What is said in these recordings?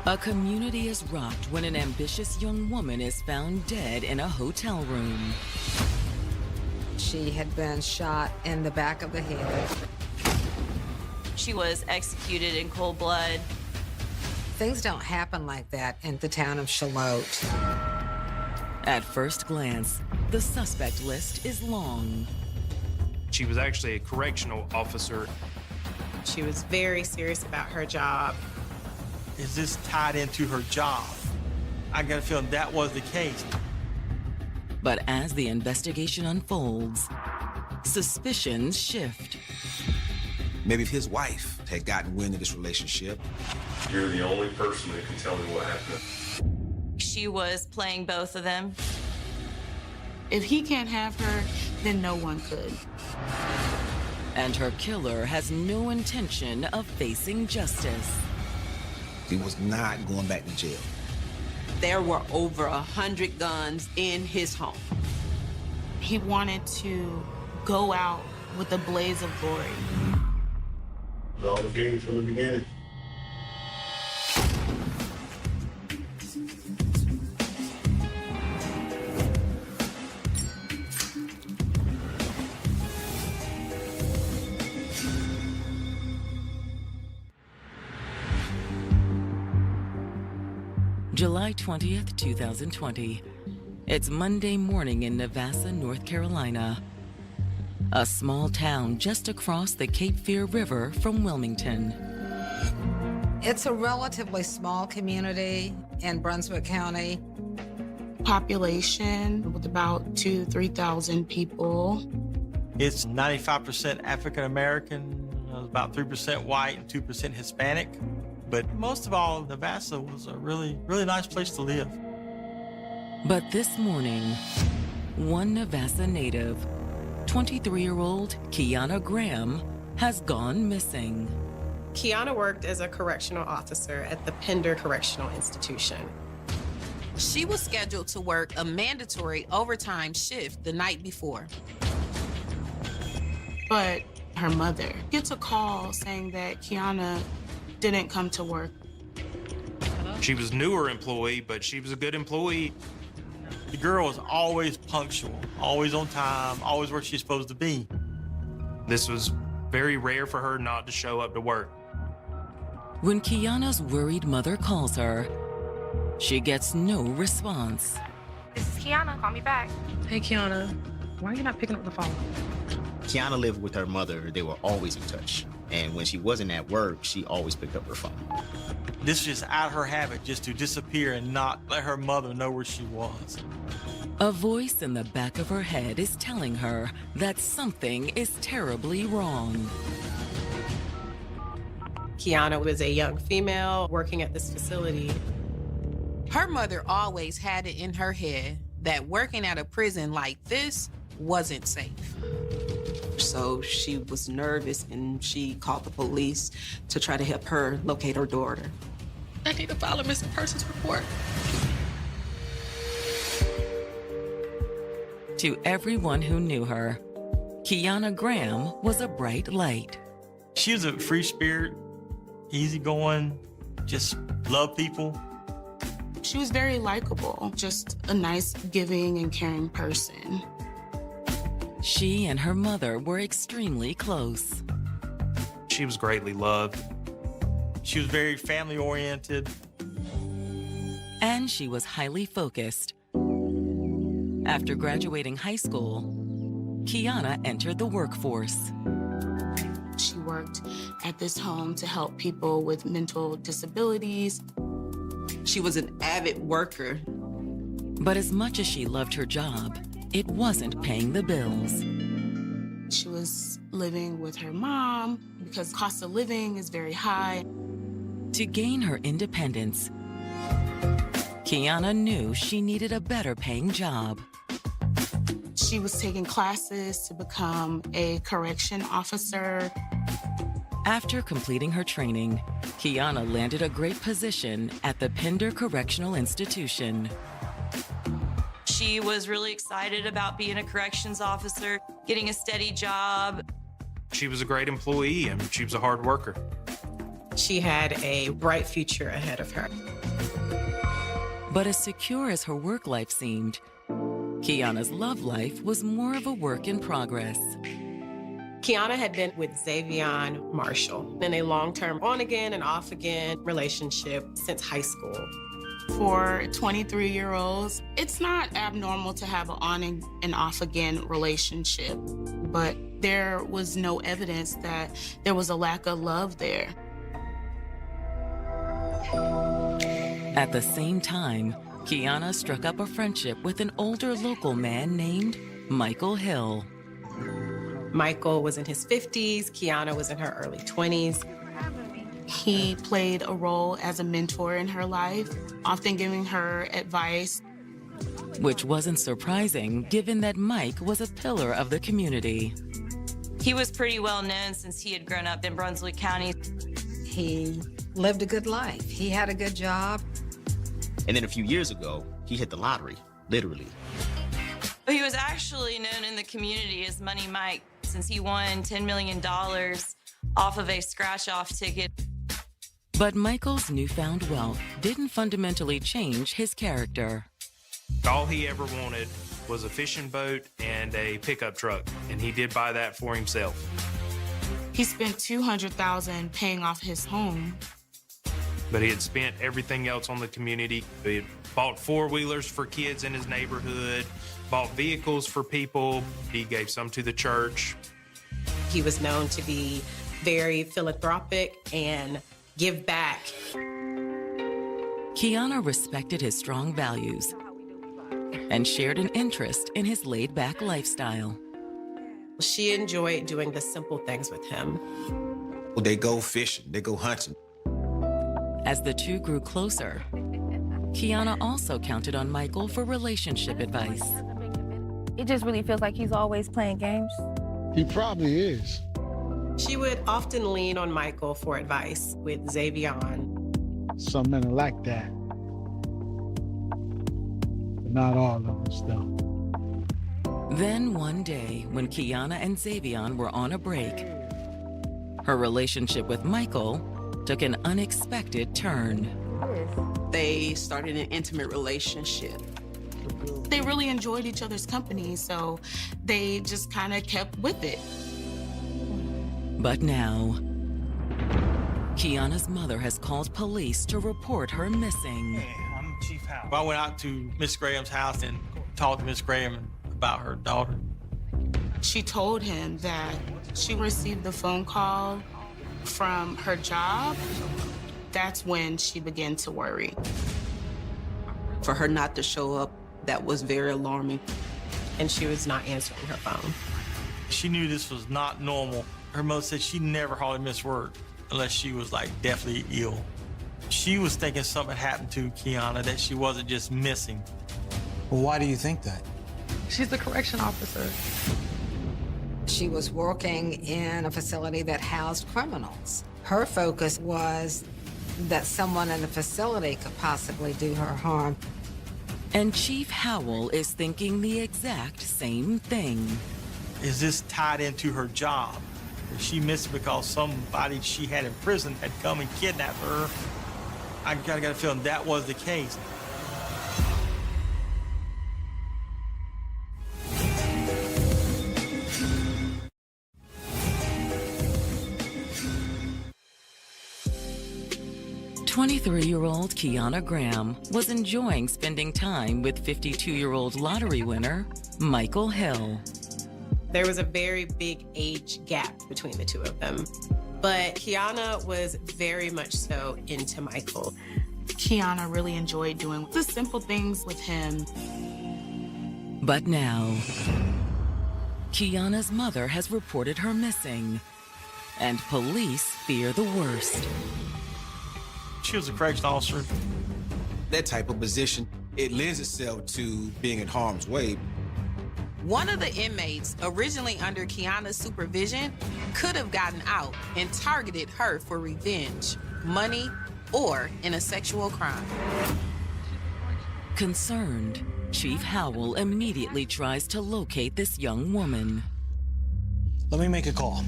A community is rocked when an ambitious young woman is found dead in a hotel room. She had been shot in the back of the head. She was executed in cold blood. Things don't happen like that in the town of Charlotte. At first glance, the suspect list is long. She was actually a correctional officer. She was very serious about her job. Is this tied into her job? I got a feeling that was the case. But as the investigation unfolds, suspicions shift. Maybe if his wife had gotten wind of this relationship. You're the only person that can tell me what happened. She was playing both of them. If he can't have her, then no one could. And her killer has no intention of facing justice. He was not going back to jail. There were over 100 guns in his home. He wanted to go out with a blaze of glory. It all began from the beginning. July 20th, 2020. It's Monday morning in Nevada, North Carolina. A small town just across the Cape Fear River from Wilmington. It's a relatively small community in Brunswick County. Population with about 2,000 to 3,000 people. It's 95% African American, about 3% white and 2% Hispanic. But most of all, Nevada was a really nice place to live. But this morning, one Nevada native, 23-year-old Kiana Graham, has gone missing. Kiana worked as a correctional officer at the Pender Correctional Institution. She was scheduled to work a mandatory overtime shift the night before. But her mother gets a call saying that Kiana didn't come to work. She was a newer employee, but she was a good employee. The girl was always punctual, always on time, always where she's supposed to be. This was very rare for her not to show up to work. When Kiana's worried mother calls her, she gets no response. This is Kiana, call me back. Hey, Kiana, why are you not picking up the phone? Kiana lived with her mother. They were always in touch. And when she wasn't at work, she always picked up her phone. This is just out of her habit, just to disappear and not let her mother know where she was. A voice in the back of her head is telling her that something is terribly wrong. Kiana was a young female working at this facility. Her mother always had it in her head that working at a prison like this wasn't safe. So she was nervous and she called the police to try to help her locate her daughter. I need to file a missing persons report. To everyone who knew her, Kiana Graham was a bright light. She was a free spirit, easygoing, just loved people. She was very likable, just a nice, giving, and caring person. She and her mother were extremely close. She was greatly loved. She was very family-oriented. And she was highly focused. After graduating high school, Kiana entered the workforce. She worked at this home to help people with mental disabilities. She was an avid worker. But as much as she loved her job, it wasn't paying the bills. She was living with her mom because cost of living is very high. To gain her independence, Kiana knew she needed a better paying job. She was taking classes to become a correction officer. After completing her training, Kiana landed a great position at the Pender Correctional Institution. She was really excited about being a corrections officer, getting a steady job. She was a great employee and she was a hard worker. She had a bright future ahead of her. But as secure as her work life seemed, Kiana's love life was more of a work in progress. Kiana had been with Xavion Marshall in a long-term on-again and off-again relationship since high school. For 23-year-olds, it's not abnormal to have an on and off again relationship, but there was no evidence that there was a lack of love there. At the same time, Kiana struck up a friendship with an older local man named Michael Hill. Michael was in his 50s, Kiana was in her early 20s. He played a role as a mentor in her life, often giving her advice. Which wasn't surprising, given that Mike was a pillar of the community. He was pretty well known since he had grown up in Brunswick County. He lived a good life. He had a good job. And then a few years ago, he hit the lottery, literally. He was actually known in the community as Money Mike since he won $10 million off of a scratch-off ticket. But Michael's newfound wealth didn't fundamentally change his character. All he ever wanted was a fishing boat and a pickup truck, and he did buy that for himself. He spent $200,000 paying off his home. But he had spent everything else on the community. He had bought four-wheelers for kids in his neighborhood, bought vehicles for people. He gave some to the church. He was known to be very philanthropic and give back. Kiana respected his strong values and shared an interest in his laid-back lifestyle. She enjoyed doing the simple things with him. Well, they go fishing, they go hunting. As the two grew closer, Kiana also counted on Michael for relationship advice. It just really feels like he's always playing games. He probably is. She would often lean on Michael for advice with Xavion. Some men are like that. But not all of us, though. Then one day, when Kiana and Xavion were on a break, her relationship with Michael took an unexpected turn. They started an intimate relationship. They really enjoyed each other's company, so they just kind of kept with it. But now, Kiana's mother has called police to report her missing. Hey, I'm Chief Howell. I went out to Miss Graham's house and talked to Miss Graham about her daughter. She told him that she received the phone call from her job. That's when she began to worry. For her not to show up, that was very alarming. And she was not answering her phone. She knew this was not normal. Her mother said she never hardly missed work unless she was like deathly ill. She was thinking something happened to Kiana, that she wasn't just missing. Well, why do you think that? She's the correction officer. She was working in a facility that housed criminals. Her focus was that someone in the facility could possibly do her harm. And Chief Howell is thinking the exact same thing. Is this tied into her job? Is she missing because somebody she had in prison had come and kidnapped her? I got a feeling that was the case. "23-year-old Kiana Graham was enjoying spending time with 52-year-old lottery winner Michael Hill. There was a very big age gap between the two of them, but Kiana was very much so into Michael. Kiana really enjoyed doing the simple things with him. But now, Kiana's mother has reported her missing, and police fear the worst. She was a correction officer. That type of position, it lends itself to being in harm's way. One of the inmates, originally under Kiana's supervision, could have gotten out and targeted her for revenge, money, or in a sexual crime. Concerned, Chief Howell immediately tries to locate this young woman. Let me make a call.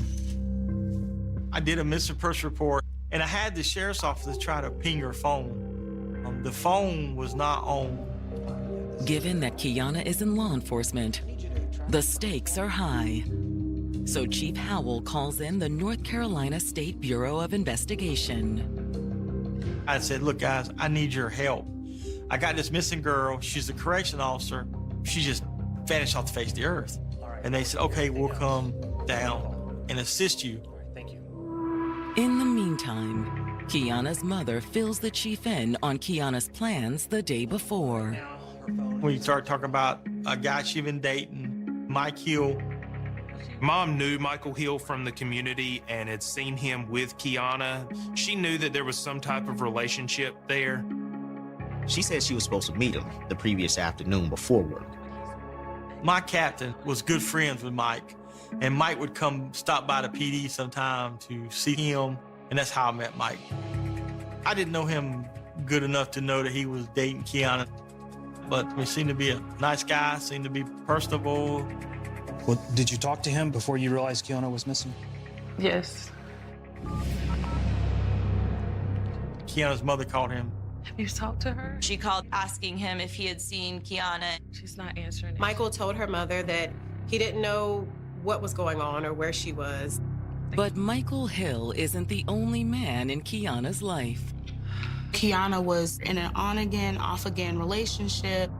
I did a missing person report. And I had the sheriff's office try to ping her phone. The phone was not on. Given that Kiana is in law enforcement, the stakes are high. So Chief Howell calls in the North Carolina State Bureau of Investigation. I said, look, guys, I need your help. I got this missing girl. She's a correction officer. She just vanished off the face of the earth. And they said, okay, we'll come down and assist you. In the meantime, Kiana's mother fills the chief in on Kiana's plans the day before. We start talking about a guy she's been dating, Mike Hill. Mom knew Michael Hill from the community and had seen him with Kiana. She knew that there was some type of relationship there. She said she was supposed to meet him the previous afternoon before work. My captain was good friends with Mike, and Mike would come stop by the PD sometime to see him, and that's how I met Mike. I didn't know him good enough to know that he was dating Kiana, but he seemed to be a nice guy, seemed to be personable. Well, did you talk to him before you realized Kiana was missing? Yes. Kiana's mother called him. Have you talked to her? She called asking him if he had seen Kiana. She's not answering. Michael told her mother that he didn't know what was going on or where she was. But Michael Hill isn't the only man in Kiana's life. Kiana was in an on-again, off-again relationship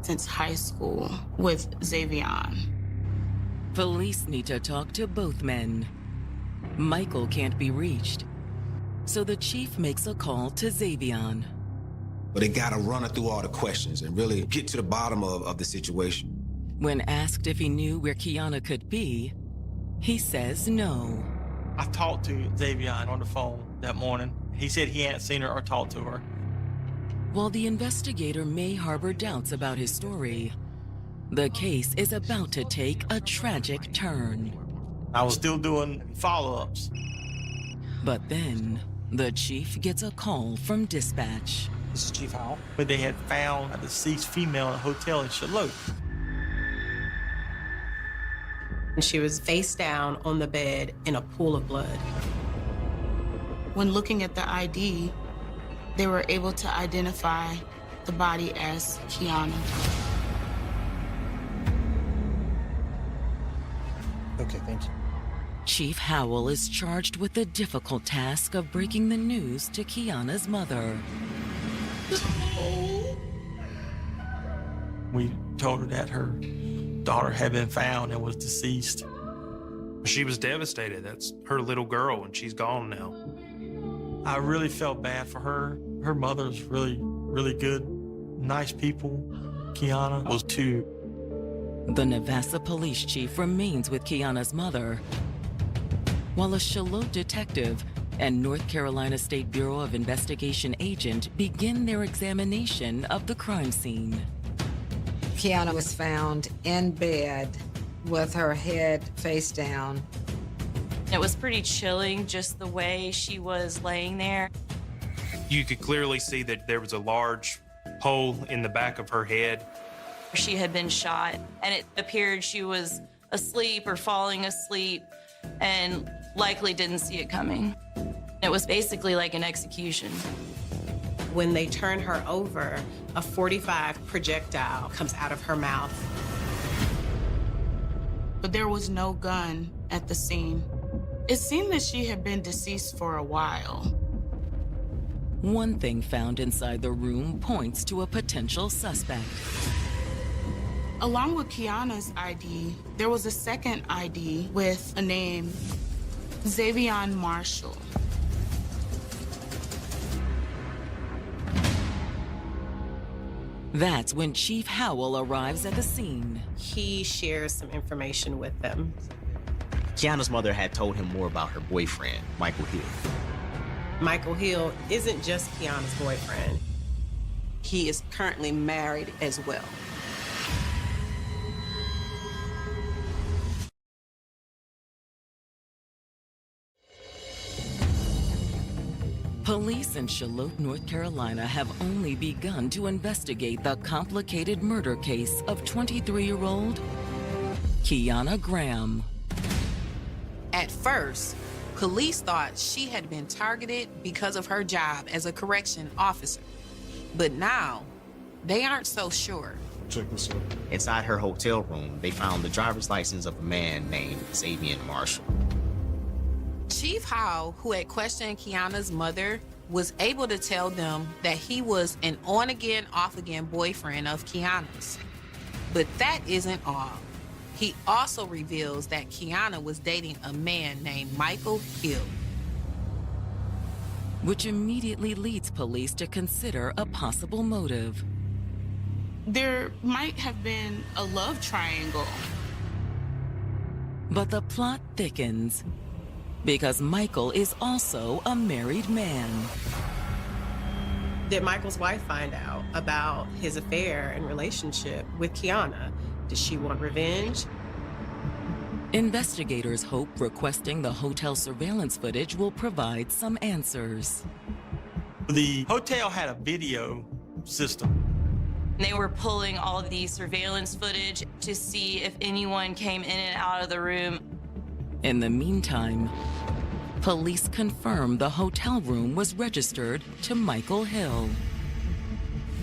since high school with Xavion. Police need to talk to both men. Michael can't be reached, so the chief makes a call to Xavion. But they gotta run it through all the questions and really get to the bottom of the situation. When asked if he knew where Kiana could be, he says no. I talked to Xavion on the phone that morning. He said he hadn't seen her or talked to her. While the investigator may harbor doubts about his story, the case is about to take a tragic turn. I was still doing follow-ups. But then, the chief gets a call from dispatch. This is Chief Howell. But they had found a deceased female in a hotel in Charlotte. And she was face down on the bed in a pool of blood. When looking at the ID, they were able to identify the body as Kiana. Okay, thank you. Chief Howell is charged with the difficult task of breaking the news to Kiana's mother. We told her that her daughter had been found and was deceased. She was devastated. That's her little girl, and she's gone now. I really felt bad for her. Her mother's really, really good, nice people. Kiana was too. The Navassa police chief remains with Kiana's mother, while a Charlotte detective and North Carolina State Bureau of Investigation agent begin their examination of the crime scene. Kiana was found in bed with her head face down. It was pretty chilling just the way she was laying there. You could clearly see that there was a large hole in the back of her head. She had been shot, and it appeared she was asleep or falling asleep and likely didn't see it coming. It was basically like an execution. When they turn her over, a .45 projectile comes out of her mouth. But there was no gun at the scene. It seemed that she had been deceased for a while. One thing found inside the room points to a potential suspect. Along with Kiana's ID, there was a second ID with a name, Xavion Marshall. That's when Chief Howell arrives at the scene. He shares some information with them. Kiana's mother had told him more about her boyfriend, Michael Hill. Michael Hill isn't just Kiana's boyfriend. He is currently married as well. Police in Charlotte, North Carolina have only begun to investigate the complicated murder case of 23-year-old Kiana Graham. At first, Police thought she had been targeted because of her job as a correction officer. But now, they aren't so sure. Check this out. Inside her hotel room, they found the driver's license of a man named Xavier Marshall. Chief Howe, who had questioned Kiana's mother, was able to tell them that he was an on-again, off-again boyfriend of Kiana's. But that isn't all. He also reveals that Kiana was dating a man named Michael Hill. Which immediately leads police to consider a possible motive. There might have been a love triangle. But the plot thickens because Michael is also a married man. Did Michael's wife find out about his affair and relationship with Kiana? Did she want revenge? Investigators hope requesting the hotel surveillance footage will provide some answers. The hotel had a video system. They were pulling all of the surveillance footage to see if anyone came in and out of the room. In the meantime, police confirm the hotel room was registered to Michael Hill.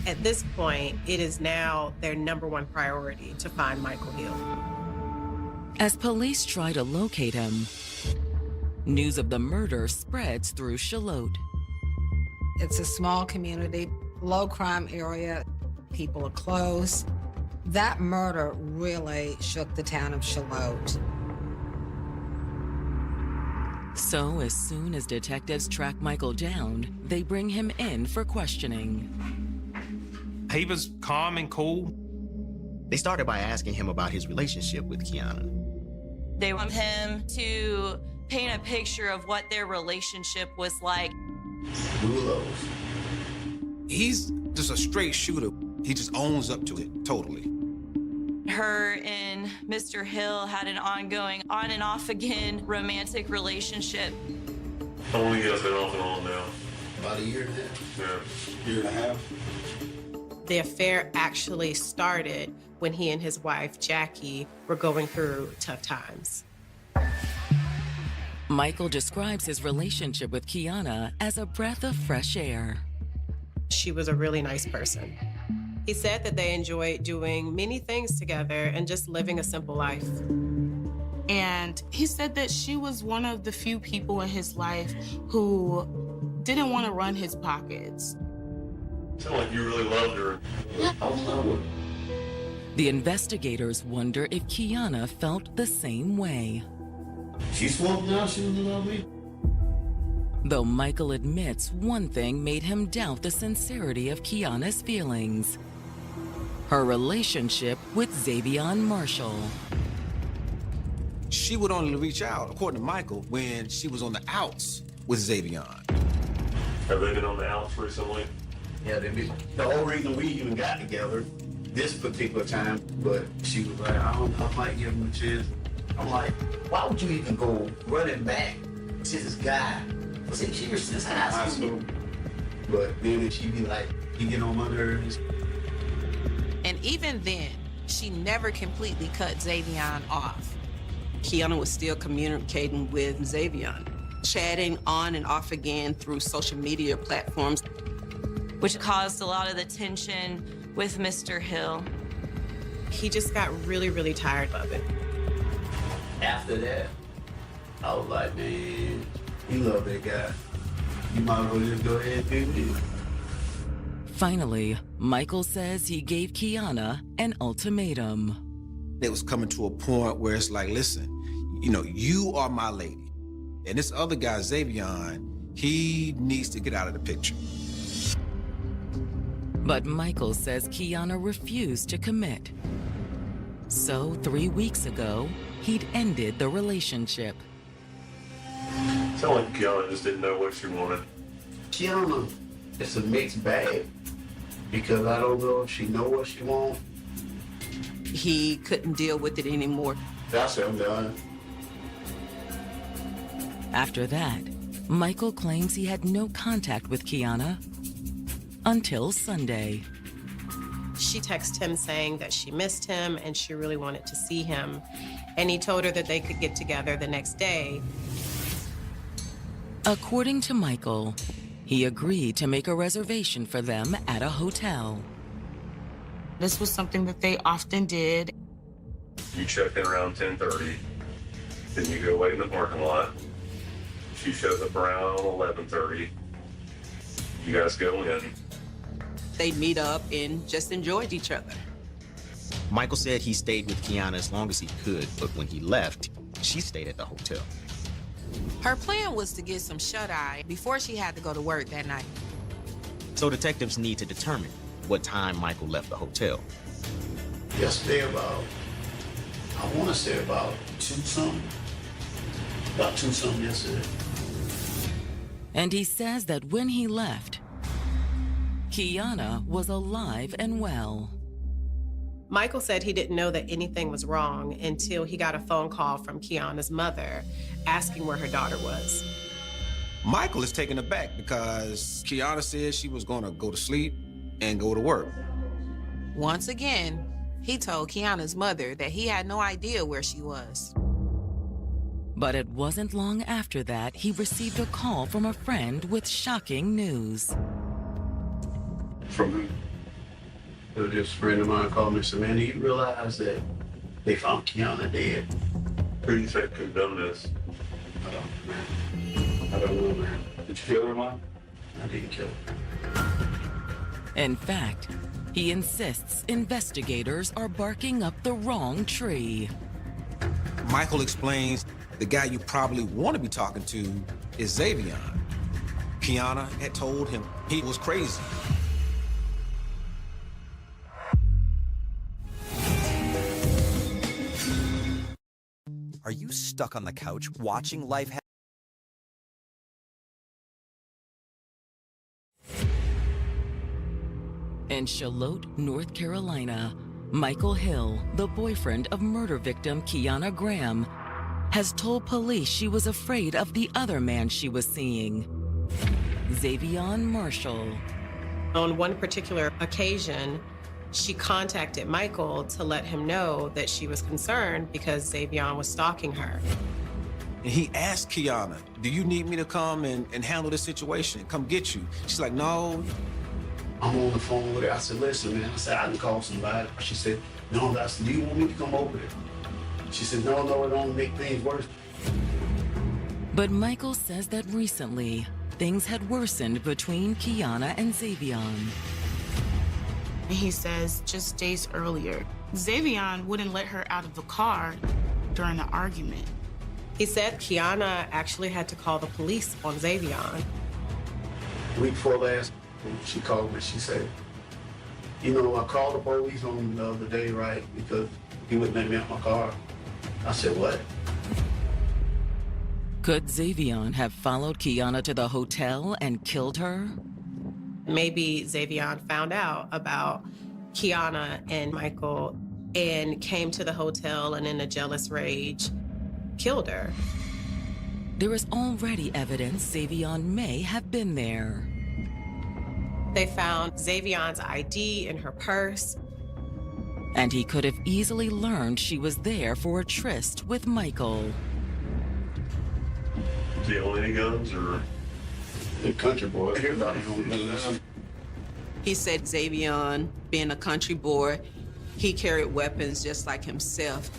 At this point, it is now their #1 priority to find Michael Hill. As police try to locate him, news of the murder spreads through Charlotte. It's a small community, low crime area. People are close. That murder really shook the town of Charlotte. So as soon as detectives track Michael down, they bring him in for questioning. He was calm and cool. They started by asking him about his relationship with Kiana. They want him to paint a picture of what their relationship was like. He's just a straight shooter. He just owns up to it, totally. Her and Mr. Hill had an ongoing, on and off again, romantic relationship. How long you guys been off and on now? About a year and a half. Yeah. Year and a half. The affair actually started when he and his wife, Jackie, were going through tough times. Michael describes his relationship with Kiana as a breath of fresh air. She was a really nice person. He said that they enjoyed doing many things together and just living a simple life. And he said that she was one of the few people in his life who didn't want to run his pockets. Sound like you really loved her. I was in love with her. The investigators wonder if Kiana felt the same way. She swore down she was in love with me. Though Michael admits one thing made him doubt the sincerity of Kiana's feelings. Her relationship with Xavier Marshall. She would only reach out, according to Michael, when she was on the outs with Xavier. Have they been on the outs recently? Yeah, the whole reason we even got together this particular time, but she was like, I don't know, I might give him a chance. I'm like, why would you even go running back to this guy? See, she was since high school. But then she'd be like, you get on my nerves. And even then, she never completely cut Xavier off. Kiana was still communicating with Xavier, chatting on and off again through social media platforms, which caused a lot of the tension with Mr. Hill. He just got really, really tired of it. After that, I was like, man, you love that guy. You might as well just go ahead and do it. Finally, Michael says he gave Kiana an ultimatum. It was coming to a point where it's like, listen, you know, you are my lady. And this other guy, Xavier, he needs to get out of the picture. But Michael says Kiana refused to commit. So 3 weeks ago, he'd ended the relationship. Sound like Kiana just didn't know what she wanted. Kiana, it's a mixed bag because I don't know if she know what she wants. He couldn't deal with it anymore. That's it, I'm done. After that, Michael claims he had no contact with Kiana until Sunday. She texted him saying that she missed him and she really wanted to see him. And he told her that they could get together the next day. According to Michael, he agreed to make a reservation for them at a hotel. This was something that they often did. You check in around 10:30, then you go wait in the parking lot. She shows up around 11:30. You guys go in. They'd meet up and just enjoyed each other. Michael said he stayed with Kiana as long as he could, but when he left, she stayed at the hotel. Her plan was to get some shut-eye before she had to go to work that night. So detectives need to determine what time Michael left the hotel. Yesterday I want to say about 2-something. About 2-something yesterday. And he says that when he left, Kiana was alive and well. Michael said he didn't know that anything was wrong until he got a phone call from Kiana's mother asking where her daughter was. Michael is taken aback because Kiana said she was going to go to sleep and go to work. Once again, he told Kiana's mother that he had no idea where she was. But it wasn't long after that he received a call from a friend with shocking news. From who? This friend of mine called me and said, man, do you realize that they found Kiana dead? Who do you think could have done this? I don't know, man. Did you kill her, Mom? I didn't kill her. In fact, he insists investigators are barking up the wrong tree. Michael explains the guy you probably want to be talking to is Xavion. Kiana had told him he was crazy. Are you stuck on the couch watching life happen? In Charlotte, North Carolina, Michael Hill, the boyfriend of murder victim Kiana Graham, has told police she was afraid of the other man she was seeing, Xavion Marshall. On one particular occasion, she contacted Michael to let him know that she was concerned because Xavion was stalking her. And he asked Kiana, do you need me to come and handle this situation, come get you? She's like, no. I'm on the phone with her. I said, listen, man. I said, I can call somebody. She said, no, I said, do you want me to come over there? She said, no, it don't make things worse. But Michael says that recently, things had worsened between Kiana and Xavion. He says just days earlier, Xavion wouldn't let her out of the car during the argument. He said Kiana actually had to call the police on Xavion. Week before last, she called me. She said, you know, I called the police on him the other day, right? Because he wouldn't let me out my car. I said, what? Could Xavion have followed Kiana to the hotel and killed her? Maybe Xavion found out about Kiana and Michael and came to the hotel and in a jealous rage, killed her. There is already evidence Xavion may have been there. They found Xavion's ID in her purse. And he could have easily learned she was there for a tryst with Michael. Do you own any guns or? The country boy. Everybody owns guns. He said Xavion, being a country boy, he carried weapons just like himself.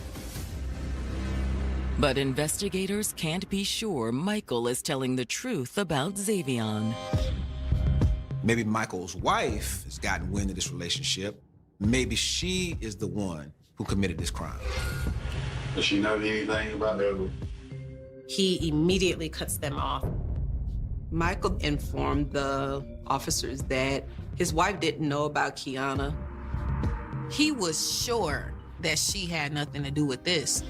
But investigators can't be sure Michael is telling the truth about Xavion. Maybe Michael's wife has gotten wind of this relationship. Maybe she is the one who committed this crime. Does she know anything about that? He immediately cuts them off. Michael informed the officers that his wife didn't know about Kiana. He was sure that she had nothing to do with this.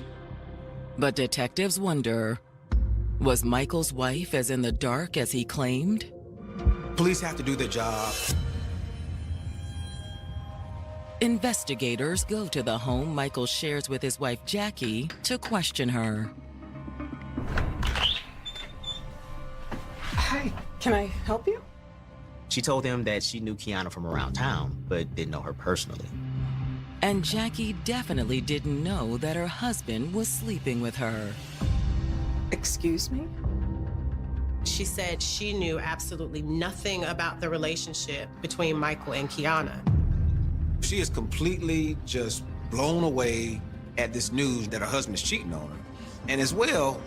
But detectives wonder, was Michael's wife as in the dark as he claimed? Police have to do their job. Investigators go to the home Michael shares with his wife Jackie to question her. Hi, can I help you? She told them that she knew Kiana from around town, but didn't know her personally. And Jackie definitely didn't know that her husband was sleeping with her. Excuse me? She said she knew absolutely nothing about the relationship between Michael and Kiana. She is completely just blown away at this news that her husband is cheating on her. And as well,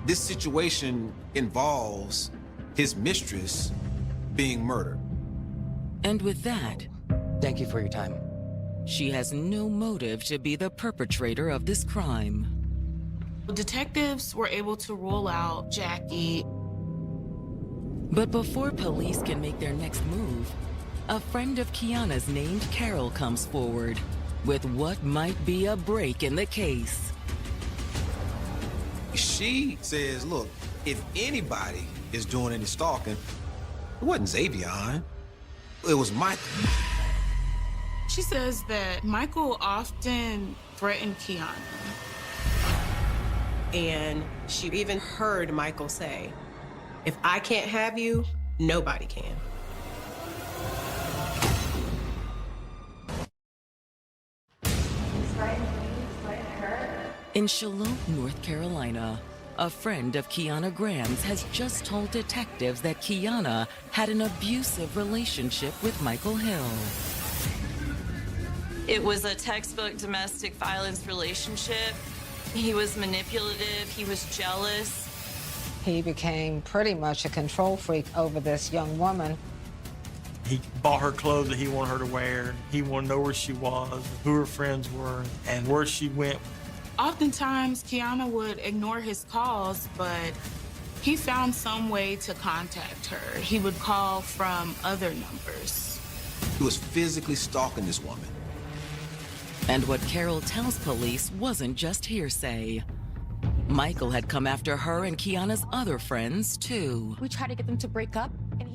this situation involves his mistress being murdered. And with that, thank you for your time. She has no motive to be the perpetrator of this crime. Detectives were able to rule out Jackie. But before police can make their next move, a friend of Kiana's named Carol comes forward with what might be a break in the case. She says, look, if anybody is doing any stalking, it wasn't Xavion, it was Michael. She says that Michael often threatened Kiana. And she even heard Michael say, if I can't have you, nobody can. In Charlotte, North Carolina, a friend of Kiana Graham's has just told detectives that Kiana had an abusive relationship with Michael Hill. It was a textbook domestic violence relationship. He was manipulative, he was jealous. He became pretty much a control freak over this young woman. He bought her clothes that he wanted her to wear. He wanted to know where she was, who her friends were, and where she went. Oftentimes, Kiana would ignore his calls, but he found some way to contact her. He would call from other numbers. He was physically stalking this woman. And what Carol tells police wasn't just hearsay. Michael had come after her and Kiana's other friends, too. We tried to get them to break up.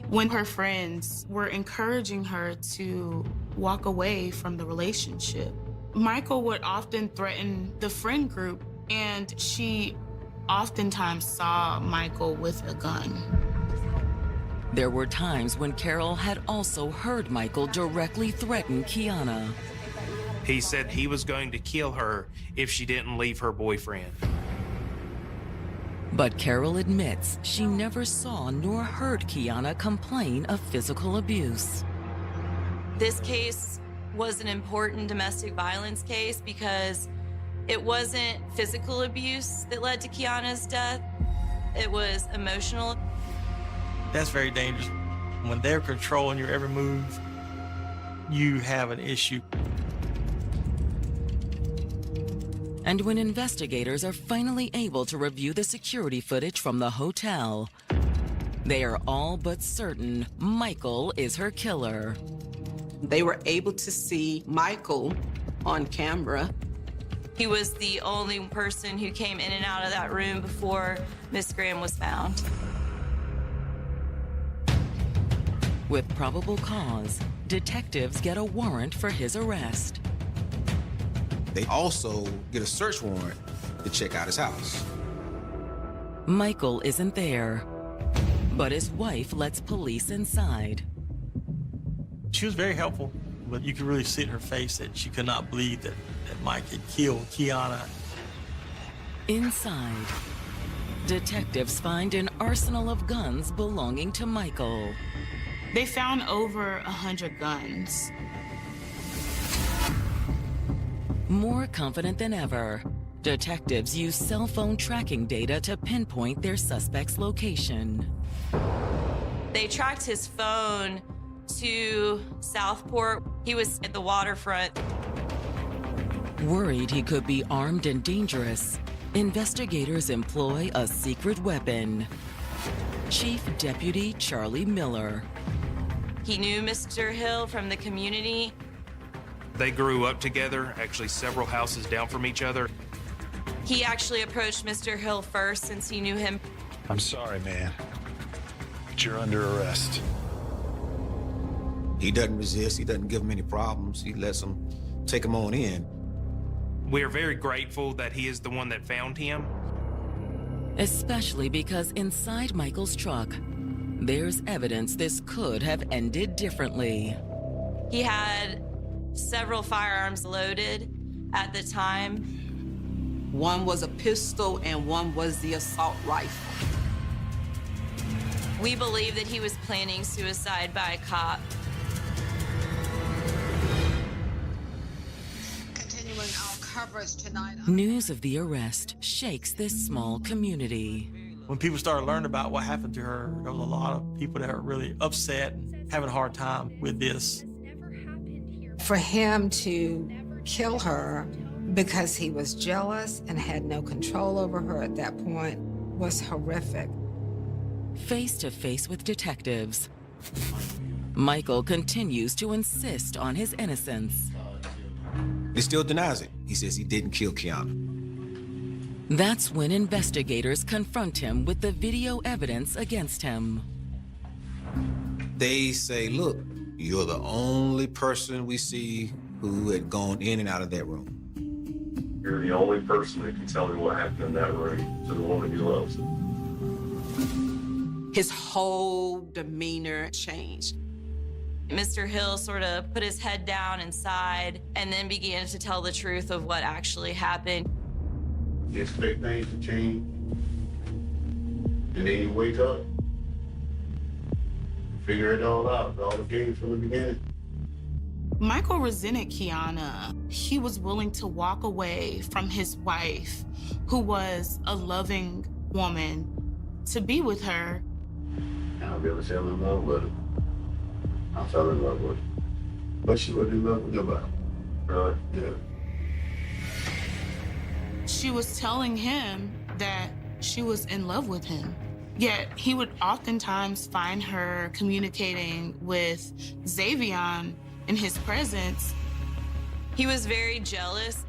When her friends were encouraging her to walk away from the relationship, Michael would often threaten the friend group, and she oftentimes saw Michael with a gun. There were times when Carol had also heard Michael directly threaten Kiana. He said he was going to kill her if she didn't leave her boyfriend. But Carol admits she never saw nor heard Kiana complain of physical abuse. This case was an important domestic violence case because it wasn't physical abuse that led to Kiana's death. It was emotional. That's very dangerous. When they're controlling your every move, you have an issue. And when investigators are finally able to review the security footage from the hotel, they are all but certain Michael is her killer. They were able to see Michael on camera. He was the only person who came in and out of that room before Miss Graham was found. With probable cause, detectives get a warrant for his arrest. They also get a search warrant to check out his house. Michael isn't there, but his wife lets police inside. She was very helpful, but you could really see in her face that she could not believe that Mike had killed Kiana. Inside, detectives find an arsenal of guns belonging to Michael. They found over 100 guns. More confident than ever, detectives use cell phone tracking data to pinpoint their suspect's location. They tracked his phone to Southport. He was at the waterfront. Worried he could be armed and dangerous, investigators employ a secret weapon. Chief Deputy Charlie Miller. He knew Mr. Hill from the community. They grew up together, actually several houses down from each other. He actually approached Mr. Hill first since he knew him. I'm sorry, man, but you're under arrest. He doesn't resist. He doesn't give him any problems. He lets them take him on in. We're very grateful that he is the one that found him. Especially because inside Michael's truck, there's evidence this could have ended differently. He had several firearms loaded at the time. One was a pistol and one was the assault rifle. We believe that he was planning suicide by a cop. Continuing our coverage tonight. News of the arrest shakes this small community. When people started learning about what happened to her, there was a lot of people that were really upset and having a hard time with this. For him to kill her because he was jealous and had no control over her at that point was horrific. Face to face with detectives, Michael continues to insist on his innocence. He still denies it. He says he didn't kill Kiana. That's when investigators confront him with the video evidence against him. They say, look, you're the only person we see who had gone in and out of that room. You're the only person that can tell me what happened in that room to the woman he loves. His whole demeanor changed. Mr. Hill sort of put his head down and sighed and then began to tell the truth of what actually happened. You expect things to change, and then you wake up, figure it all out, all the games from the beginning. Michael resented Kiana. He was willing to walk away from his wife, who was a loving woman, to be with her. And I really fell in love with her. I fell in love with her. But she wasn't in love with nobody. Really? Yeah. She was telling him that she was in love with him. Yet he would oftentimes find her communicating with Xavion in his presence. He was very jealous.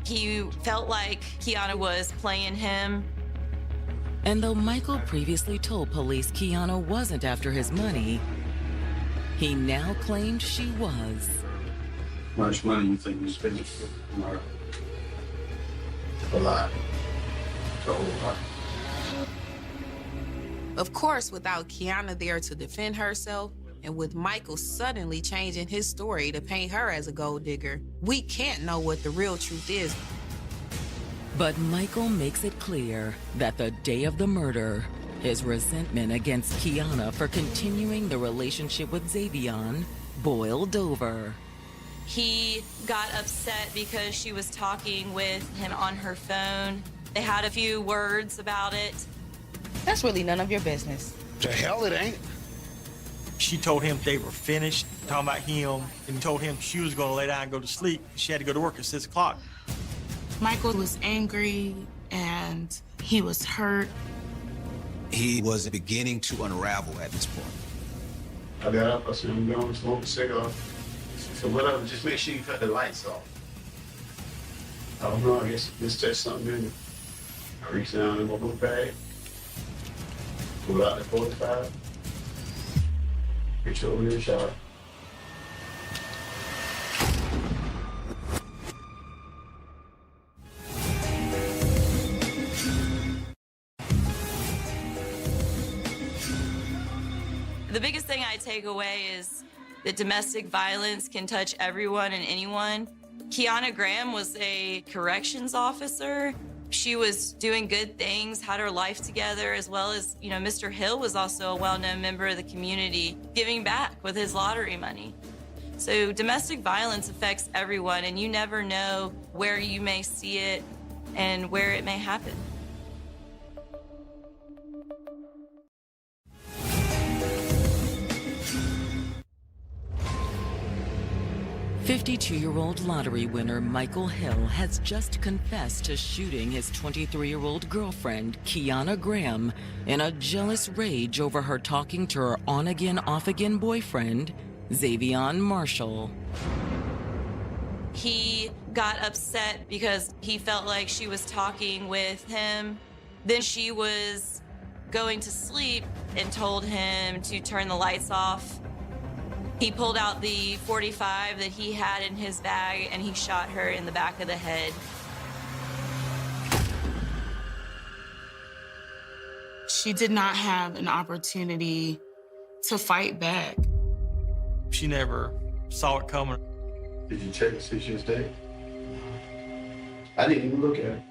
He felt like Kiana was playing him. And though Michael previously told police Kiana wasn't after his money, he now claimed she was. How much money you think you spent on her? A lot. A whole lot. Of course, without Kiana there to defend herself, and with Michael suddenly changing his story to paint her as a gold digger, we can't know what the real truth is. But Michael makes it clear that the day of the murder, his resentment against Kiana for continuing the relationship with Xavion boiled over. He got upset because she was talking with him on her phone. They had a few words about it. That's really none of your business. The hell it ain't. She told him they were finished talking about him and told him she was going to lay down and go to sleep. She had to go to work at 6 o'clock. Michael was angry and he was hurt. He was beginning to unravel at this point. I got up, I said, I'm going to smoke a cigar. She said, whatever, just make sure you cut the lights off. I don't know, I guess just touched something in it. I reached down in my book bag, pulled out the 45, reached over in the shower. The biggest thing I take away is that domestic violence can touch everyone and anyone. Kiana Graham was a corrections officer. She was doing good things, had her life together, as well as, Mr. Hill was also a well-known member of the community, giving back with his lottery money. So domestic violence affects everyone, and you never know where you may see it and where it may happen. 52-year-old lottery winner Michael Hill has just confessed to shooting his 23-year-old girlfriend, Kiana Graham, in a jealous rage over her talking to her on-again, off-again boyfriend, Xavion Marshall. He got upset because he felt like she was talking with him. Then she was going to sleep and told him to turn the lights off. He pulled out the .45 that he had in his bag and he shot her in the back of the head. She did not have an opportunity to fight back. She never saw it coming. Did you check the 6 years date? I didn't even look at it.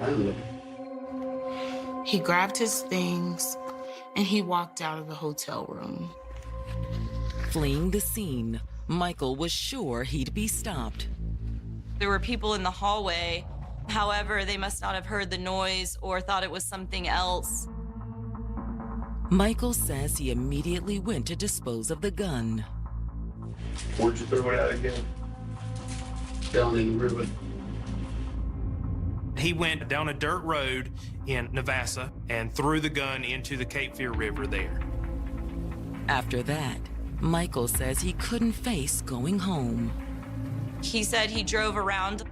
I didn't look. He grabbed his things and he walked out of the hotel room. Fleeing the scene, Michael was sure he'd be stopped. There were people in the hallway. However, they must not have heard the noise or thought it was something else. Michael says he immediately went to dispose of the gun. Where'd you throw it out again? Down in the river. He went down a dirt road in Navassa and threw the gun into the Cape Fear River there. After that, Michael says he couldn't face going home. He said he drove around.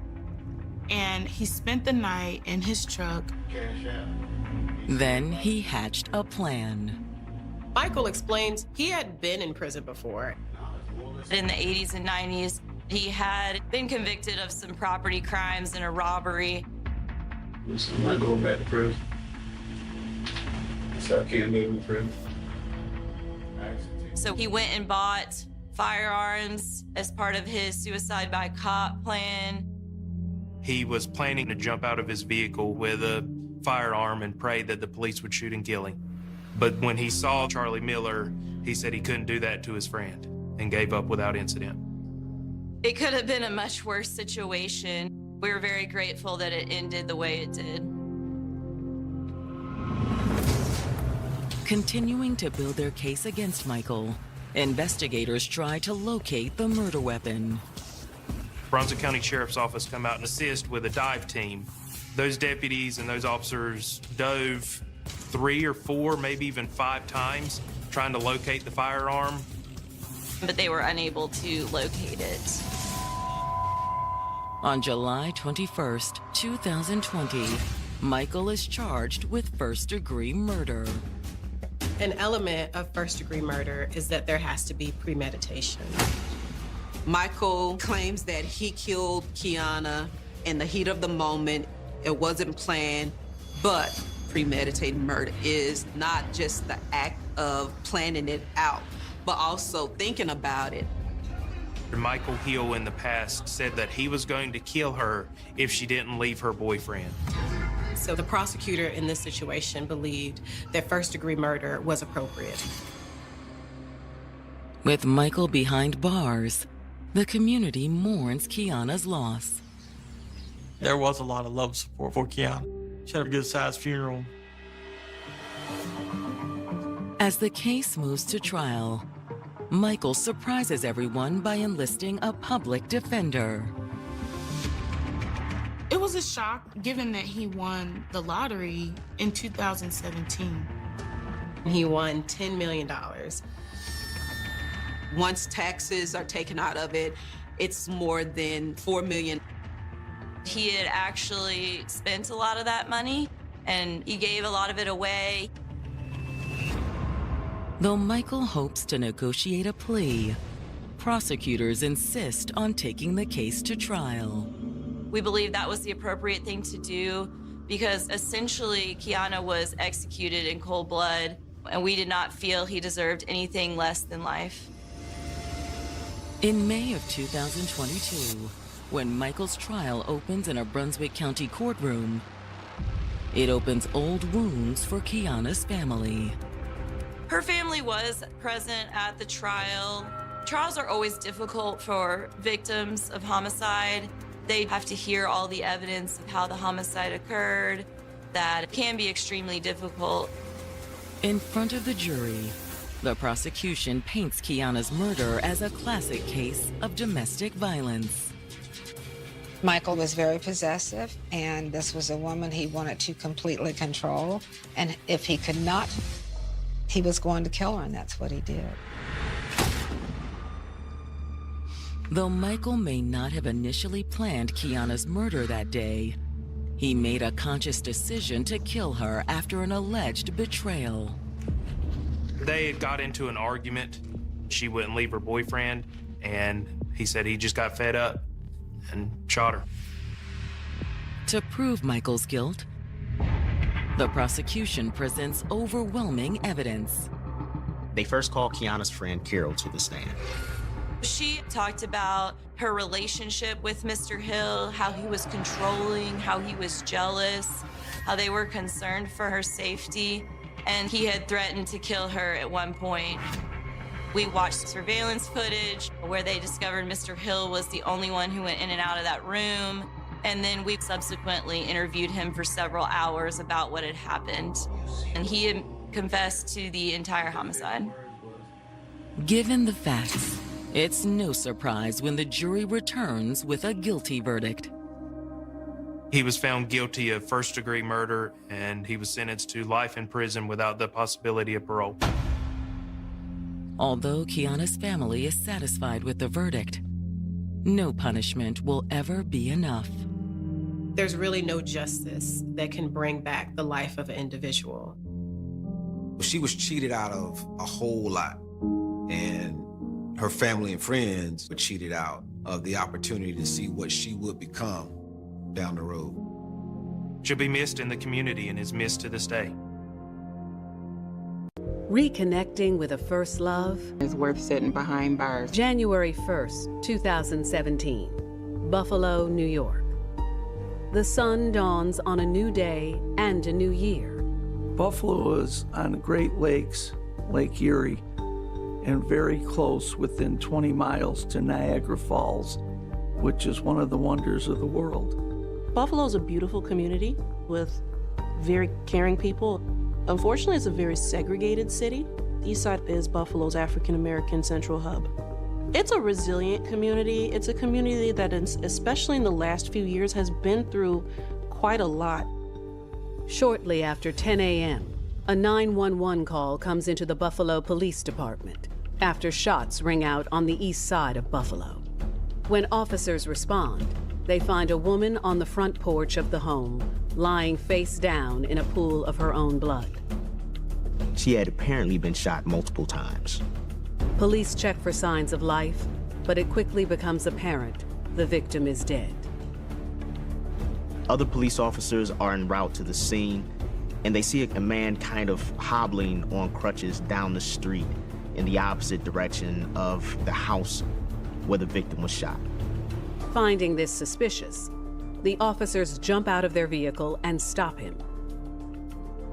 And he spent the night in his truck. Cash out. Then he hatched a plan. Michael explains he had been in prison before. In the 80s and 90s, he had been convicted of some property crimes and a robbery. I'm not going back to prison. So I can't live in prison. So he went and bought firearms as part of his suicide by cop plan. He was planning to jump out of his vehicle with a firearm and pray that the police would shoot and kill him. But when he saw Charlie Miller, he said he couldn't do that to his friend and gave up without incident. It could have been a much worse situation. We were very grateful that it ended the way it did. Continuing to build their case against Michael, investigators try to locate the murder weapon. Brunswick County Sheriff's Office come out and assist with a dive team. Those deputies and those officers dove 3 or 4, maybe even 5 times trying to locate the firearm. But they were unable to locate it. On July 21st, 2020, Michael is charged with first-degree murder. An element of first-degree murder is that there has to be premeditation. Michael claims that he killed Kiana in the heat of the moment. It wasn't planned, but premeditated murder is not just the act of planning it out, but also thinking about it. Michael Hill in the past said that he was going to kill her if she didn't leave her boyfriend. So the prosecutor in this situation believed that first-degree murder was appropriate. With Michael behind bars, the community mourns Kiana's loss. There was a lot of love support for Kiana. She had a good-sized funeral. As the case moves to trial, Michael surprises everyone by enlisting a public defender. It was a shock given that he won the lottery in 2017. He won $10 million. Once taxes are taken out of it, it's more than $4 million. He had actually spent a lot of that money, and he gave a lot of it away. Though Michael hopes to negotiate a plea, prosecutors insist on taking the case to trial. We believe that was the appropriate thing to do because essentially Kiana was executed in cold blood, and we did not feel he deserved anything less than life. In May of 2022, when Michael's trial opens in a Brunswick County courtroom, it opens old wounds for Kiana's family. Her family was present at the trial. Trials are always difficult for victims of homicide. They have to hear all the evidence of how the homicide occurred. That can be extremely difficult. In front of the jury, the prosecution paints Kiana's murder as a classic case of domestic violence. Michael was very possessive, and this was a woman he wanted to completely control. And if he could not, he was going to kill her, and that's what he did. Though Michael may not have initially planned Kiana's murder that day, he made a conscious decision to kill her after an alleged betrayal. They had got into an argument. She wouldn't leave her boyfriend, and he said he just got fed up and shot her. To prove Michael's guilt, the prosecution presents overwhelming evidence. They first call Kiana's friend Carol to the stand. She talked about her relationship with Mr. Hill, how he was controlling, how he was jealous, how they were concerned for her safety. and he had threatened to kill her at one point. We watched surveillance footage where they discovered Mr. Hill was the only one who went in and out of that room. And then we subsequently interviewed him for several hours about what had happened. And he had confessed to the entire homicide. Given the facts, it's no surprise when the jury returns with a guilty verdict. He was found guilty of first-degree murder, and he was sentenced to life in prison without the possibility of parole. Although Kiana's family is satisfied with the verdict, no punishment will ever be enough. There's really no justice that can bring back the life of an individual. She was cheated out of a whole lot, and her family and friends were cheated out of the opportunity to see what she would become down the road. She'll be missed in the community and is missed to this day. Reconnecting with a first love is worth sitting behind bars. January 1st, 2017, Buffalo, New York. The sun dawns on a new day and a new year. Buffalo is on the Great Lakes, Lake Erie, and very close, within 20 miles to Niagara Falls, which is one of the wonders of the world. Buffalo is a beautiful community with very caring people. Unfortunately, it's a very segregated city. The East Side is Buffalo's African-American central hub. It's a resilient community. It's a community that, especially in the last few years, has been through quite a lot. Shortly after 10 a.m., a 911 call comes into the Buffalo Police Department after shots ring out on the east side of Buffalo. When officers respond, they find a woman on the front porch of the home, lying face down in a pool of her own blood. She had apparently been shot multiple times. Police check for signs of life, but it quickly becomes apparent the victim is dead. Other police officers are en route to the scene, and they see a man kind of hobbling on crutches down the street in the opposite direction of the house where the victim was shot. Finding this suspicious, the officers jump out of their vehicle and stop him.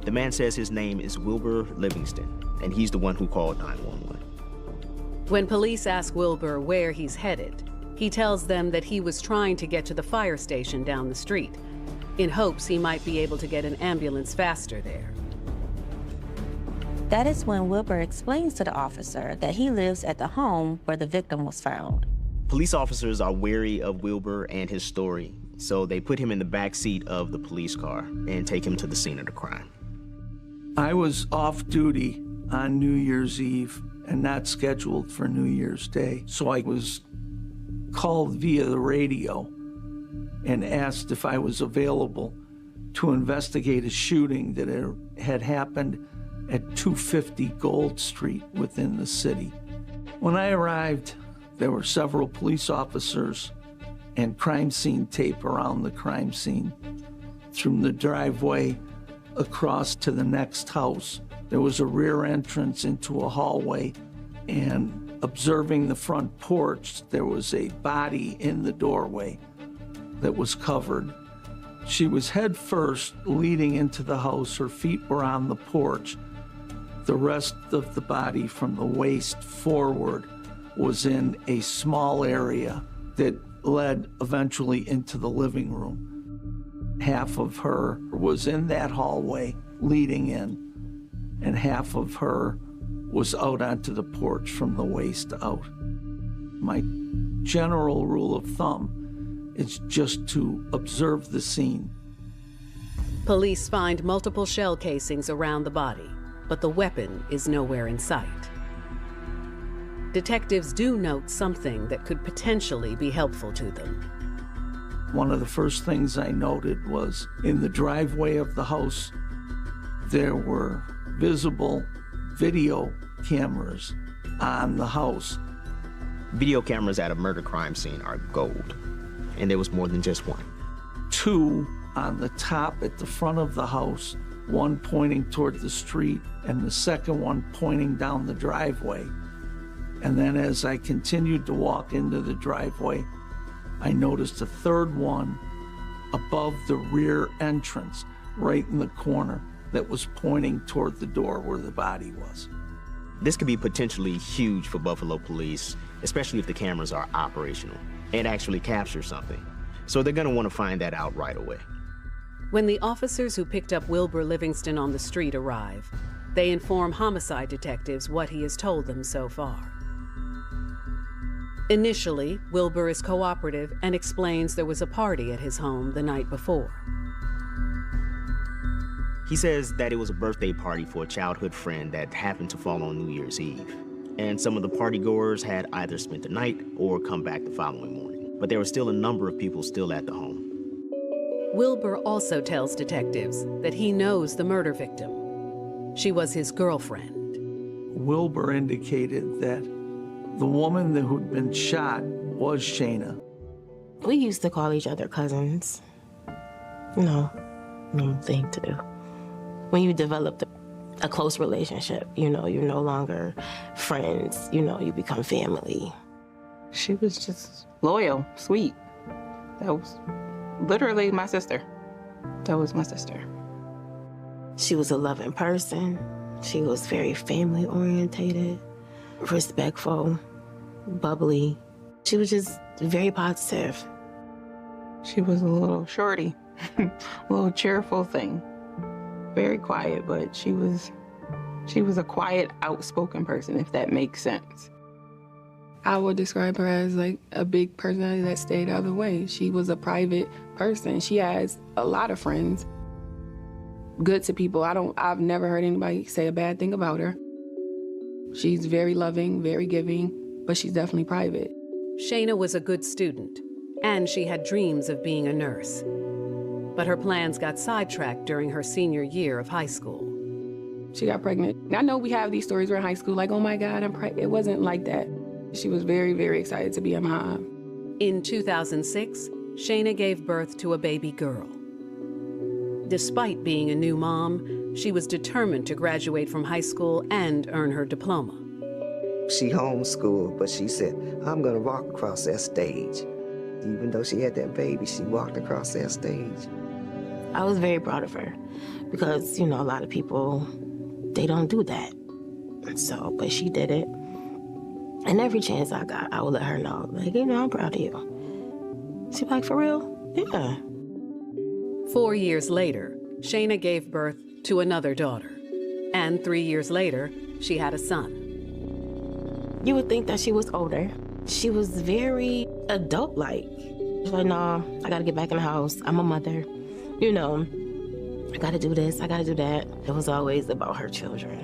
The man says his name is Wilbur Livingston, and he's the one who called 911. When police ask Wilbur where he's headed, he tells them that he was trying to get to the fire station down the street, in hopes he might be able to get an ambulance faster there. That is when Wilbur explains to the officer that he lives at the home where the victim was found. Police officers are wary of Wilbur and his story, so they put him in the back seat of the police car and take him to the scene of the crime. I was off duty on New Year's Eve and not scheduled for New Year's Day, so I was called via the radio and asked if I was available to investigate a shooting that had happened at 250 Gold Street within the city. When I arrived, there were several police officers and crime scene tape around the crime scene. From the driveway across to the next house, there was a rear entrance into a hallway, and observing the front porch, there was a body in the doorway that was covered. She was head first leading into the house. Her feet were on the porch. The rest of the body from the waist forward was in a small area that led eventually into the living room. Half of her was in that hallway leading in, and half of her was out onto the porch from the waist out. My general rule of thumb is just to observe the scene. Police find multiple shell casings around the body, but the weapon is nowhere in sight. Detectives do note something that could potentially be helpful to them. One of the first things I noted was in the driveway of the house, there were visible video cameras on the house. Video cameras at a murder crime scene are gold, and there was more than just one. Two on the top at the front of the house, one pointing toward the street and the second one pointing down the driveway. And then as I continued to walk into the driveway, I noticed a third one above the rear entrance, right in the corner. that was pointing toward the door where the body was. This could be potentially huge for Buffalo police, especially if the cameras are operational and actually capture something. So they're gonna wanna find that out right away. When the officers who picked up Wilbur Livingston on the street arrive, they inform homicide detectives what he has told them so far. Initially, Wilbur is cooperative and explains there was a party at his home the night before. He says that it was a birthday party for a childhood friend that happened to fall on New Year's Eve. And some of the partygoers had either spent the night or come back the following morning. But there were still a number of people still at the home. Wilbur also tells detectives that he knows the murder victim. She was his girlfriend. Wilbur indicated that the woman who'd been shot was Shayna. We used to call each other cousins. You know, normal thing to do. When you develop a close relationship, you know, you're no longer friends, you know, you become family. She was just loyal, sweet. That was literally my sister. That was my sister. She was a loving person. She was very family orientated, respectful, bubbly. She was just very positive. She was a little shorty, a little cheerful thing. Very quiet, but she was a quiet, outspoken person, if that makes sense. I would describe her as like a big personality that stayed out of the way. She was a private person. She has a lot of friends. Good to people. I've never heard anybody say a bad thing about her. She's very loving, very giving, but she's definitely private. Shayna was a good student, and she had dreams of being a nurse. But her plans got sidetracked during her senior year of high school. She got pregnant. I know we have these stories where in high school, like, oh my God, I'm pregnant. It wasn't like that. She was very, very excited to be a mom. In 2006, Shayna gave birth to a baby girl. Despite being a new mom, she was determined to graduate from high school and earn her diploma. She homeschooled, but she said, I'm gonna walk across that stage. Even though she had that baby, she walked across that stage. I was very proud of her because, you know, a lot of people, they don't do that. So, but she did it. And every chance I got, I would let her know, like, you know, I'm proud of you. She's like, for real? Yeah. 4 years later, Shayna gave birth to another daughter. And 3 years later, she had a son. You would think that she was older. She was very adult-like. She's like, no, I gotta get back in the house. I'm a mother. You know, I gotta do this, I gotta do that. It was always about her children.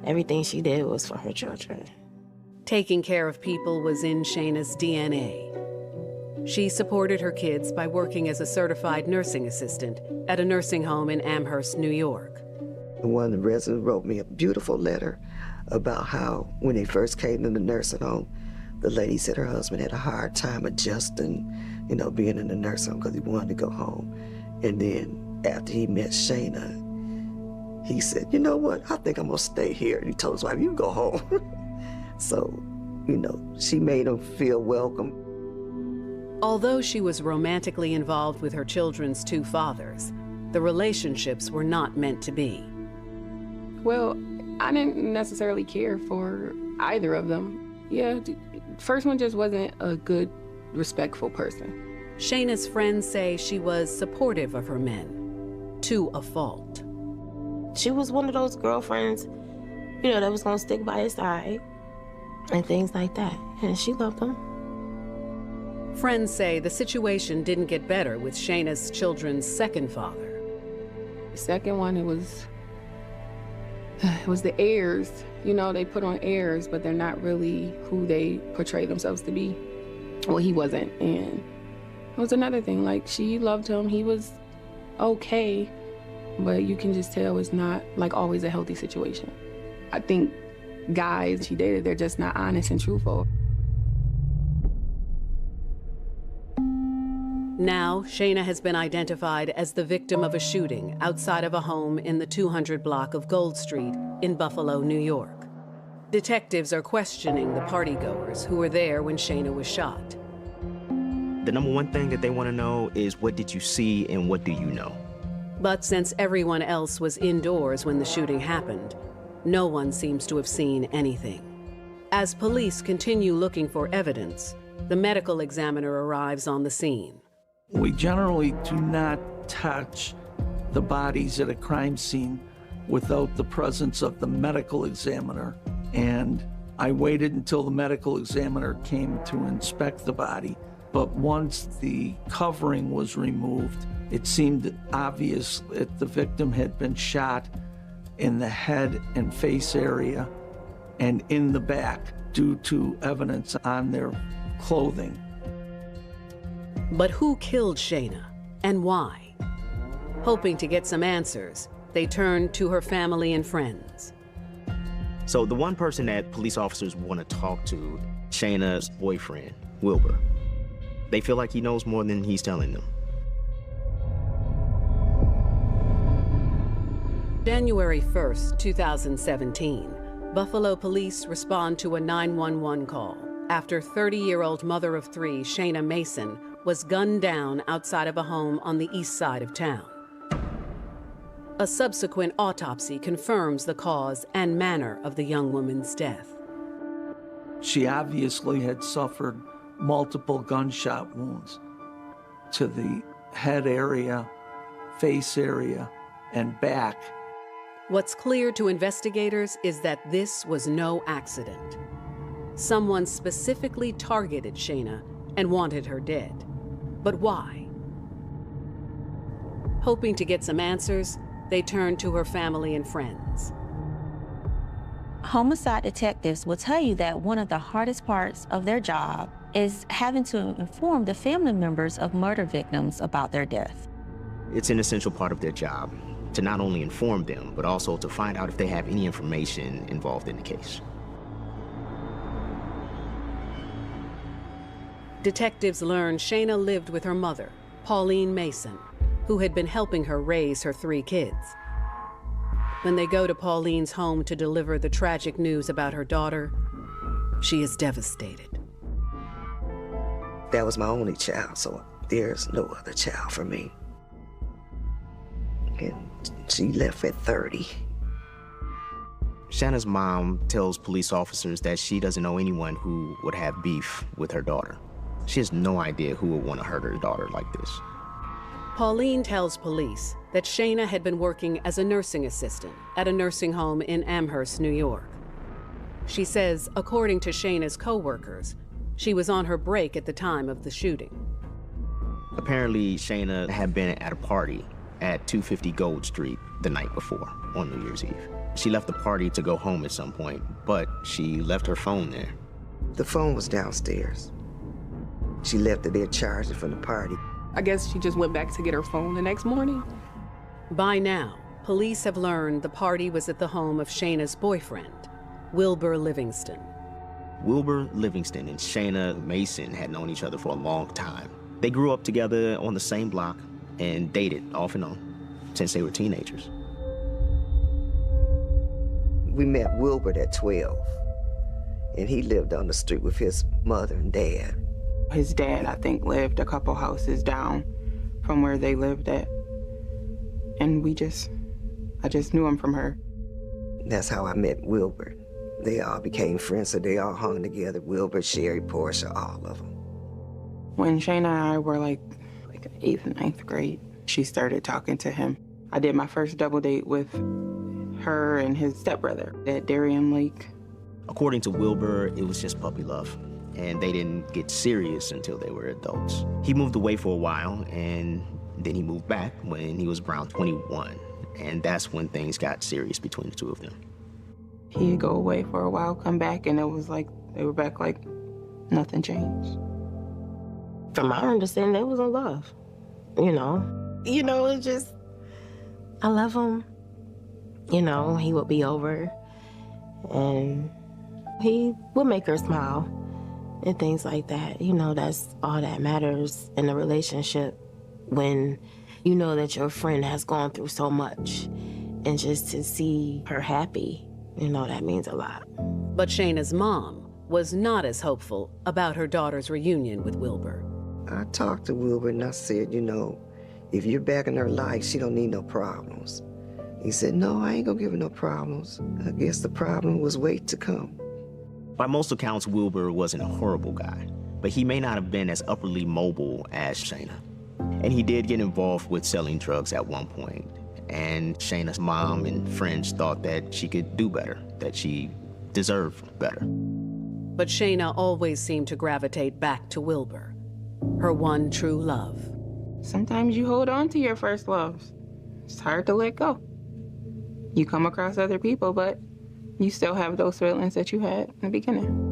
Everything she did was for her children. Taking care of people was in Shayna's DNA. She supported her kids by working as a certified nursing assistant at a nursing home in Amherst, New York. One of the residents wrote me a beautiful letter about how when they first came to the nursing home, the lady said her husband had a hard time adjusting, you know, being in the nursing home because he wanted to go home. And then after he met Shayna, he said, you know what, I think I'm gonna stay here. And he told his wife, you go home. So, you know, she made him feel welcome. Although she was romantically involved with her children's two fathers, the relationships were not meant to be. Well, I didn't necessarily care for either of them. Yeah, first one just wasn't a good, respectful person. Shayna's friends say she was supportive of her men, to a fault. She was one of those girlfriends, you know, that was gonna stick by his side and things like that. And she loved him. Friends say the situation didn't get better with Shayna's children's second father. The second one, it was the heirs. You know, they put on heirs, but they're not really who they portray themselves to be. Well, he wasn't. And it was another thing. Like, she loved him. He was okay, but you can just tell it's not, like, always a healthy situation. I think guys she dated, they're just not honest and truthful. Now, Shayna has been identified as the victim of a shooting outside of a home in the 200 block of Gold Street in Buffalo, New York. Detectives are questioning the partygoers who were there when Shayna was shot. The number one thing that they want to know is, what did you see and what do you know? But since everyone else was indoors when the shooting happened, no one seems to have seen anything. As police continue looking for evidence, the medical examiner arrives on the scene. We generally do not touch the bodies at a crime scene without the presence of the medical examiner. And I waited until the medical examiner came to inspect the body. But once the covering was removed, it seemed obvious that the victim had been shot in the head and face area and in the back due to evidence on their clothing. But who killed Shayna and why? Hoping to get some answers, they turned to her family and friends. So the one person that police officers want to talk to, Shayna's boyfriend, Wilbur. They feel like he knows more than he's telling them. January 1st, 2017, Buffalo police respond to a 911 call after 30-year-old mother of three, Shayna Mason, was gunned down outside of a home on the east side of town. A subsequent autopsy confirms the cause and manner of the young woman's death. She obviously had suffered multiple gunshot wounds to the head area, face area, and back. What's clear to investigators is that this was no accident. Someone specifically targeted Shayna and wanted her dead. But why? Hoping to get some answers, they turned to her family and friends. Homicide detectives will tell you that one of the hardest parts of their job is having to inform the family members of murder victims about their death. It's an essential part of their job to not only inform them, but also to find out if they have any information involved in the case. Detectives learned Shayna lived with her mother, Pauline Mason, who had been helping her raise her three kids. When they go to Pauline's home to deliver the tragic news about her daughter, she is devastated. That was my only child, so there's no other child for me. And she left at 30. Shanna's mom tells police officers that she doesn't know anyone who would have beef with her daughter. She has no idea who would want to hurt her daughter like this. Pauline tells police that Shayna had been working as a nursing assistant at a nursing home in Amherst, New York. She says, according to Shayna's co-workers, she was on her break at the time of the shooting. Apparently, Shayna had been at a party at 250 Gold Street the night before, on New Year's Eve. She left the party to go home at some point, but she left her phone there. The phone was downstairs. She left it there charging from the party. I guess she just went back to get her phone the next morning. By now, police have learned the party was at the home of Shayna's boyfriend, Wilbur Livingston. Wilbur Livingston and Shayna Mason had known each other for a long time. They grew up together on the same block and dated off and on since they were teenagers. We met Wilbur at 12, and he lived on the street with his mother and dad. His dad, I think, lived a couple houses down from where they lived at. And I just knew him from her. That's how I met Wilbur. They all became friends, so they all hung together. Wilbur, Sherry, Portia, all of them. When Shayna and I were like 8th and 9th grade, she started talking to him. I did my first double date with her and his stepbrother at Darien Lake. According to Wilbur, it was just puppy love, and they didn't get serious until they were adults. He moved away for a while, and then he moved back when he was around 21, and that's when things got serious between the two of them. He'd go away for a while, come back, and it was like they were back like nothing changed. From my understanding, they was in love. It's just, I love him. He would be over and he would make her smile and things like that. That's all that matters in a relationship when you know that your friend has gone through so much, and just to see her happy, that means a lot. But Shayna's mom was not as hopeful about her daughter's reunion with Wilbur. I talked to Wilbur and I said, if you're back in her life, she don't need no problems. He said, no, I ain't gonna give her no problems. I guess the problem was wait to come. By most accounts, Wilbur wasn't a horrible guy, but he may not have been as upwardly mobile as Shayna. And he did get involved with selling drugs at one point. And Shayna's mom and friends thought that she could do better, that she deserved better. But Shayna always seemed to gravitate back to Wilbur, her one true love. Sometimes you hold on to your first loves. It's hard to let go. You come across other people, but you still have those feelings that you had in the beginning.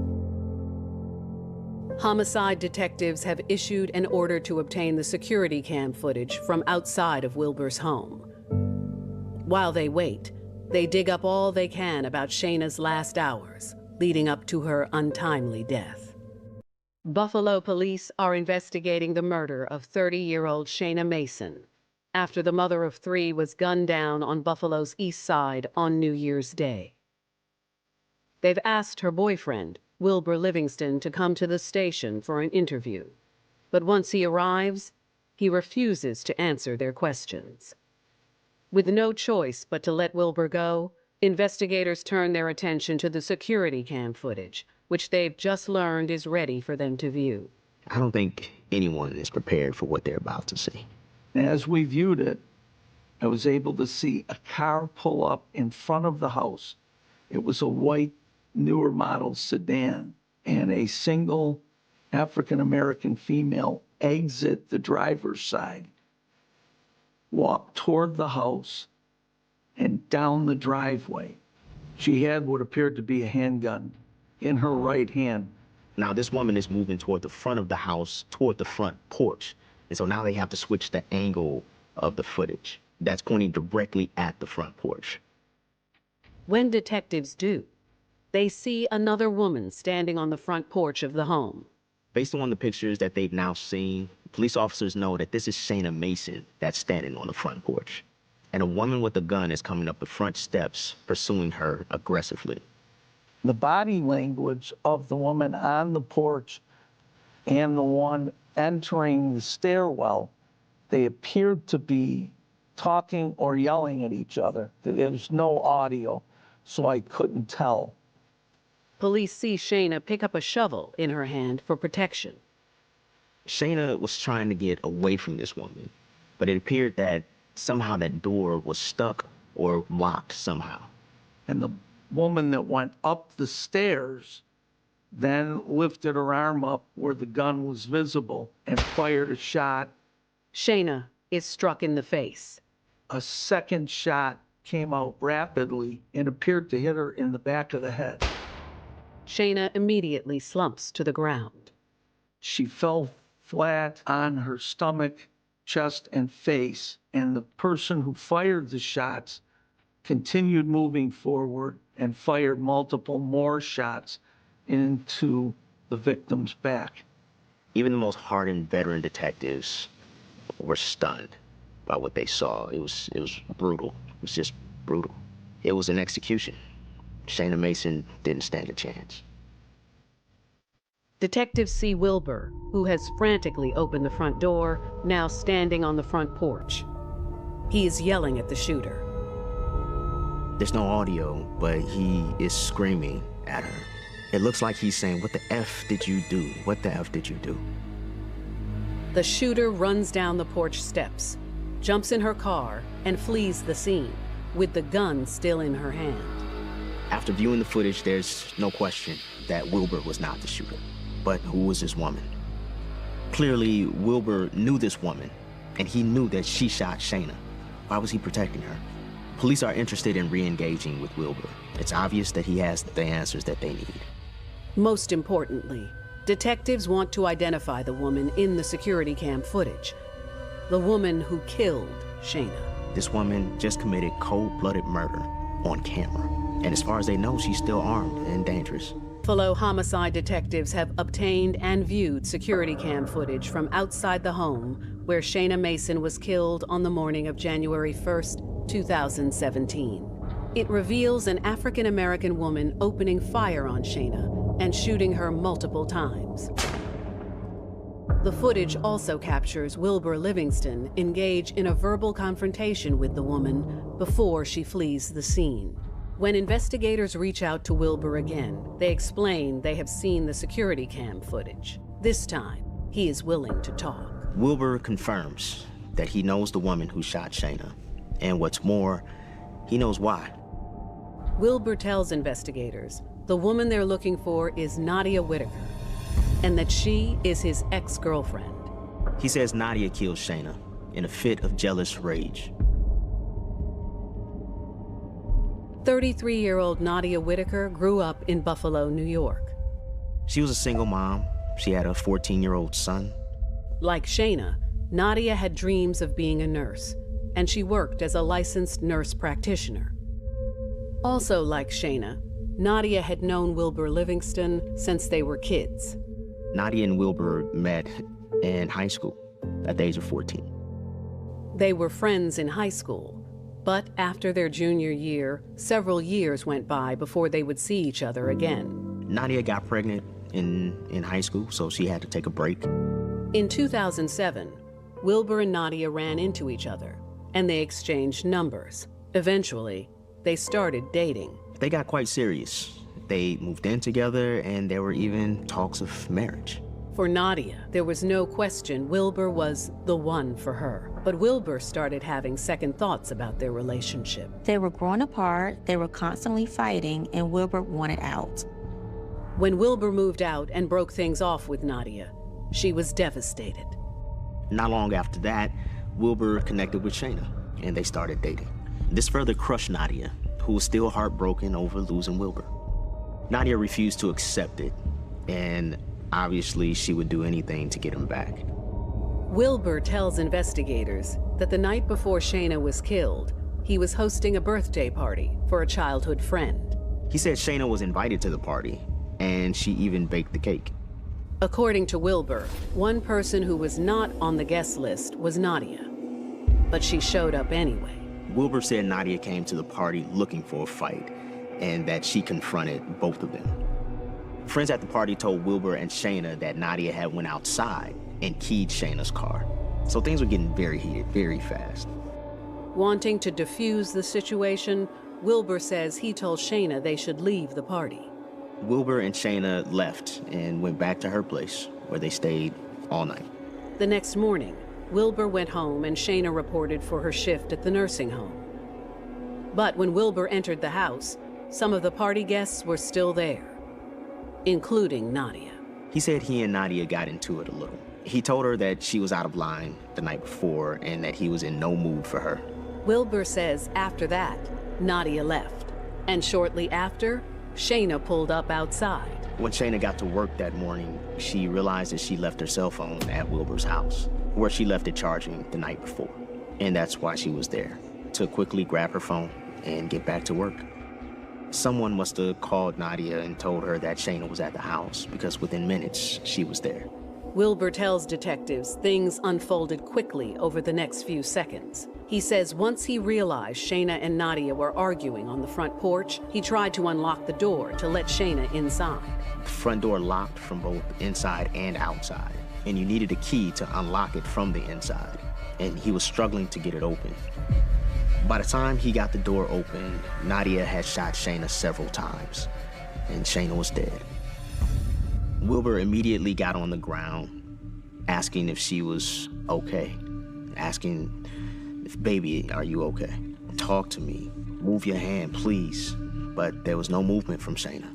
Homicide detectives have issued an order to obtain the security cam footage from outside of Wilbur's home. While they wait, they dig up all they can about Shayna's last hours, leading up to her untimely death. Buffalo police are investigating the murder of 30-year-old Shayna Mason after the mother of 3 was gunned down on Buffalo's east side on New Year's Day. They've asked her boyfriend, Wilbur Livingston, to come to the station for an interview. But once he arrives, he refuses to answer their questions. With no choice but to let Wilbur go, investigators turn their attention to the security cam footage, which they've just learned is ready for them to view. I don't think anyone is prepared for what they're about to see. As we viewed it, I was able to see a car pull up in front of the house. It was a white, newer model sedan, and a single African-American female exit the driver's side, walk toward the house, and down the driveway. She had what appeared to be a handgun in her right hand. Now, this woman is moving toward the front of the house, toward the front porch. And so now they have to switch the angle of the footage. That's pointing directly at the front porch. When detectives do, they see another woman standing on the front porch of the home. Based on the pictures that they've now seen, police officers know that this is Shayna Mason that's standing on the front porch. And a woman with a gun is coming up the front steps, pursuing her aggressively. The body language of the woman on the porch and the one entering the stairwell, they appeared to be talking or yelling at each other. There was no audio, so I couldn't tell. Police see Shayna pick up a shovel in her hand for protection. Shayna was trying to get away from this woman, but it appeared that somehow that door was stuck or locked somehow. And the woman that went up the stairs then lifted her arm up where the gun was visible and fired a shot. Shayna is struck in the face. A second shot came out rapidly and appeared to hit her in the back of the head. Shayna immediately slumps to the ground. She fell flat on her stomach, chest, and face, and the person who fired the shots continued moving forward and fired multiple more shots into the victim's back. Even the most hardened veteran detectives were stunned by what they saw. It was brutal. It was just brutal. It was an execution. Shayna Mason didn't stand a chance. Detectives see Wilbur, who has frantically opened the front door, now standing on the front porch. He is yelling at the shooter. There's no audio, but he is screaming at her. It looks like he's saying, "What the F did you do? What the F did you do?" The shooter runs down the porch steps, jumps in her car, and flees the scene, with the gun still in her hand. After viewing the footage, there's no question that Wilbur was not the shooter. But who was this woman? Clearly, Wilbur knew this woman, and he knew that she shot Shayna. Why was he protecting her? Police are interested in re-engaging with Wilbur. It's obvious that he has the answers that they need. Most importantly, detectives want to identify the woman in the security cam footage, the woman who killed Shayna. This woman just committed cold-blooded murder on camera. And as far as they know, she's still armed and dangerous. Buffalo homicide detectives have obtained and viewed security cam footage from outside the home where Shayna Mason was killed on the morning of January 1st, 2017. It reveals an African-American woman opening fire on Shayna and shooting her multiple times. The footage also captures Wilbur Livingston engage in a verbal confrontation with the woman before she flees the scene. When investigators reach out to Wilbur again, they explain they have seen the security cam footage. This time, he is willing to talk. Wilbur confirms that he knows the woman who shot Shayna, and what's more, he knows why. Wilbur tells investigators the woman they're looking for is Nadia Whitaker, and that she is his ex-girlfriend. He says Nadia killed Shayna in a fit of jealous rage. 33-year-old Nadia Whitaker grew up in Buffalo, New York. She was a single mom. She had a 14-year-old son. Like Shayna, Nadia had dreams of being a nurse, and she worked as a licensed nurse practitioner. Also like Shayna, Nadia had known Wilbur Livingston since they were kids. Nadia and Wilbur met in high school at the age of 14. They were friends in high school, but after their junior year, several years went by before they would see each other again. Nadia got pregnant in high school, so she had to take a break. In 2007, Wilbur and Nadia ran into each other, and they exchanged numbers. Eventually, they started dating. They got quite serious. They moved in together, and there were even talks of marriage. For Nadia, there was no question Wilbur was the one for her. But Wilbur started having second thoughts about their relationship. They were growing apart, they were constantly fighting, and Wilbur wanted out. When Wilbur moved out and broke things off with Nadia, she was devastated. Not long after that, Wilbur connected with Shayna, and they started dating. This further crushed Nadia, who was still heartbroken over losing Wilbur. Nadia refused to accept it, and obviously she would do anything to get him back. Wilbur tells investigators that the night before Shayna was killed, he was hosting a birthday party for a childhood friend. He said Shayna was invited to the party, and she even baked the cake. According to Wilbur, one person who was not on the guest list was Nadia, but she showed up anyway. Wilbur said Nadia came to the party looking for a fight, and that she confronted both of them. Friends at the party told Wilbur and Shayna that Nadia had went outside and keyed Shayna's car. So things were getting very heated, very fast. Wanting to defuse the situation, Wilbur says he told Shayna they should leave the party. Wilbur and Shayna left and went back to her place, where they stayed all night. The next morning, Wilbur went home and Shayna reported for her shift at the nursing home. But when Wilbur entered the house, some of the party guests were still there, including Nadia. He said he and Nadia got into it a little. He told her that she was out of line the night before and that he was in no mood for her. Wilbur says after that, Nadia left. And shortly after, Shayna pulled up outside. When Shayna got to work that morning, she realized that she left her cell phone at Wilbur's house, where she left it charging the night before. And that's why she was there, to quickly grab her phone and get back to work. Someone must have called Nadia and told her that Shayna was at the house, because within minutes, she was there. Wilbur tells detectives things unfolded quickly over the next few seconds. He says once he realized Shayna and Nadia were arguing on the front porch, he tried to unlock the door to let Shayna inside. The front door locked from both inside and outside, and you needed a key to unlock it from the inside, and he was struggling to get it open. By the time he got the door open, Nadia had shot Shayna several times, and Shayna was dead. Wilbur immediately got on the ground, asking if she was okay, asking if, baby, are you okay? Talk to me, move your hand, please. But there was no movement from Shayna.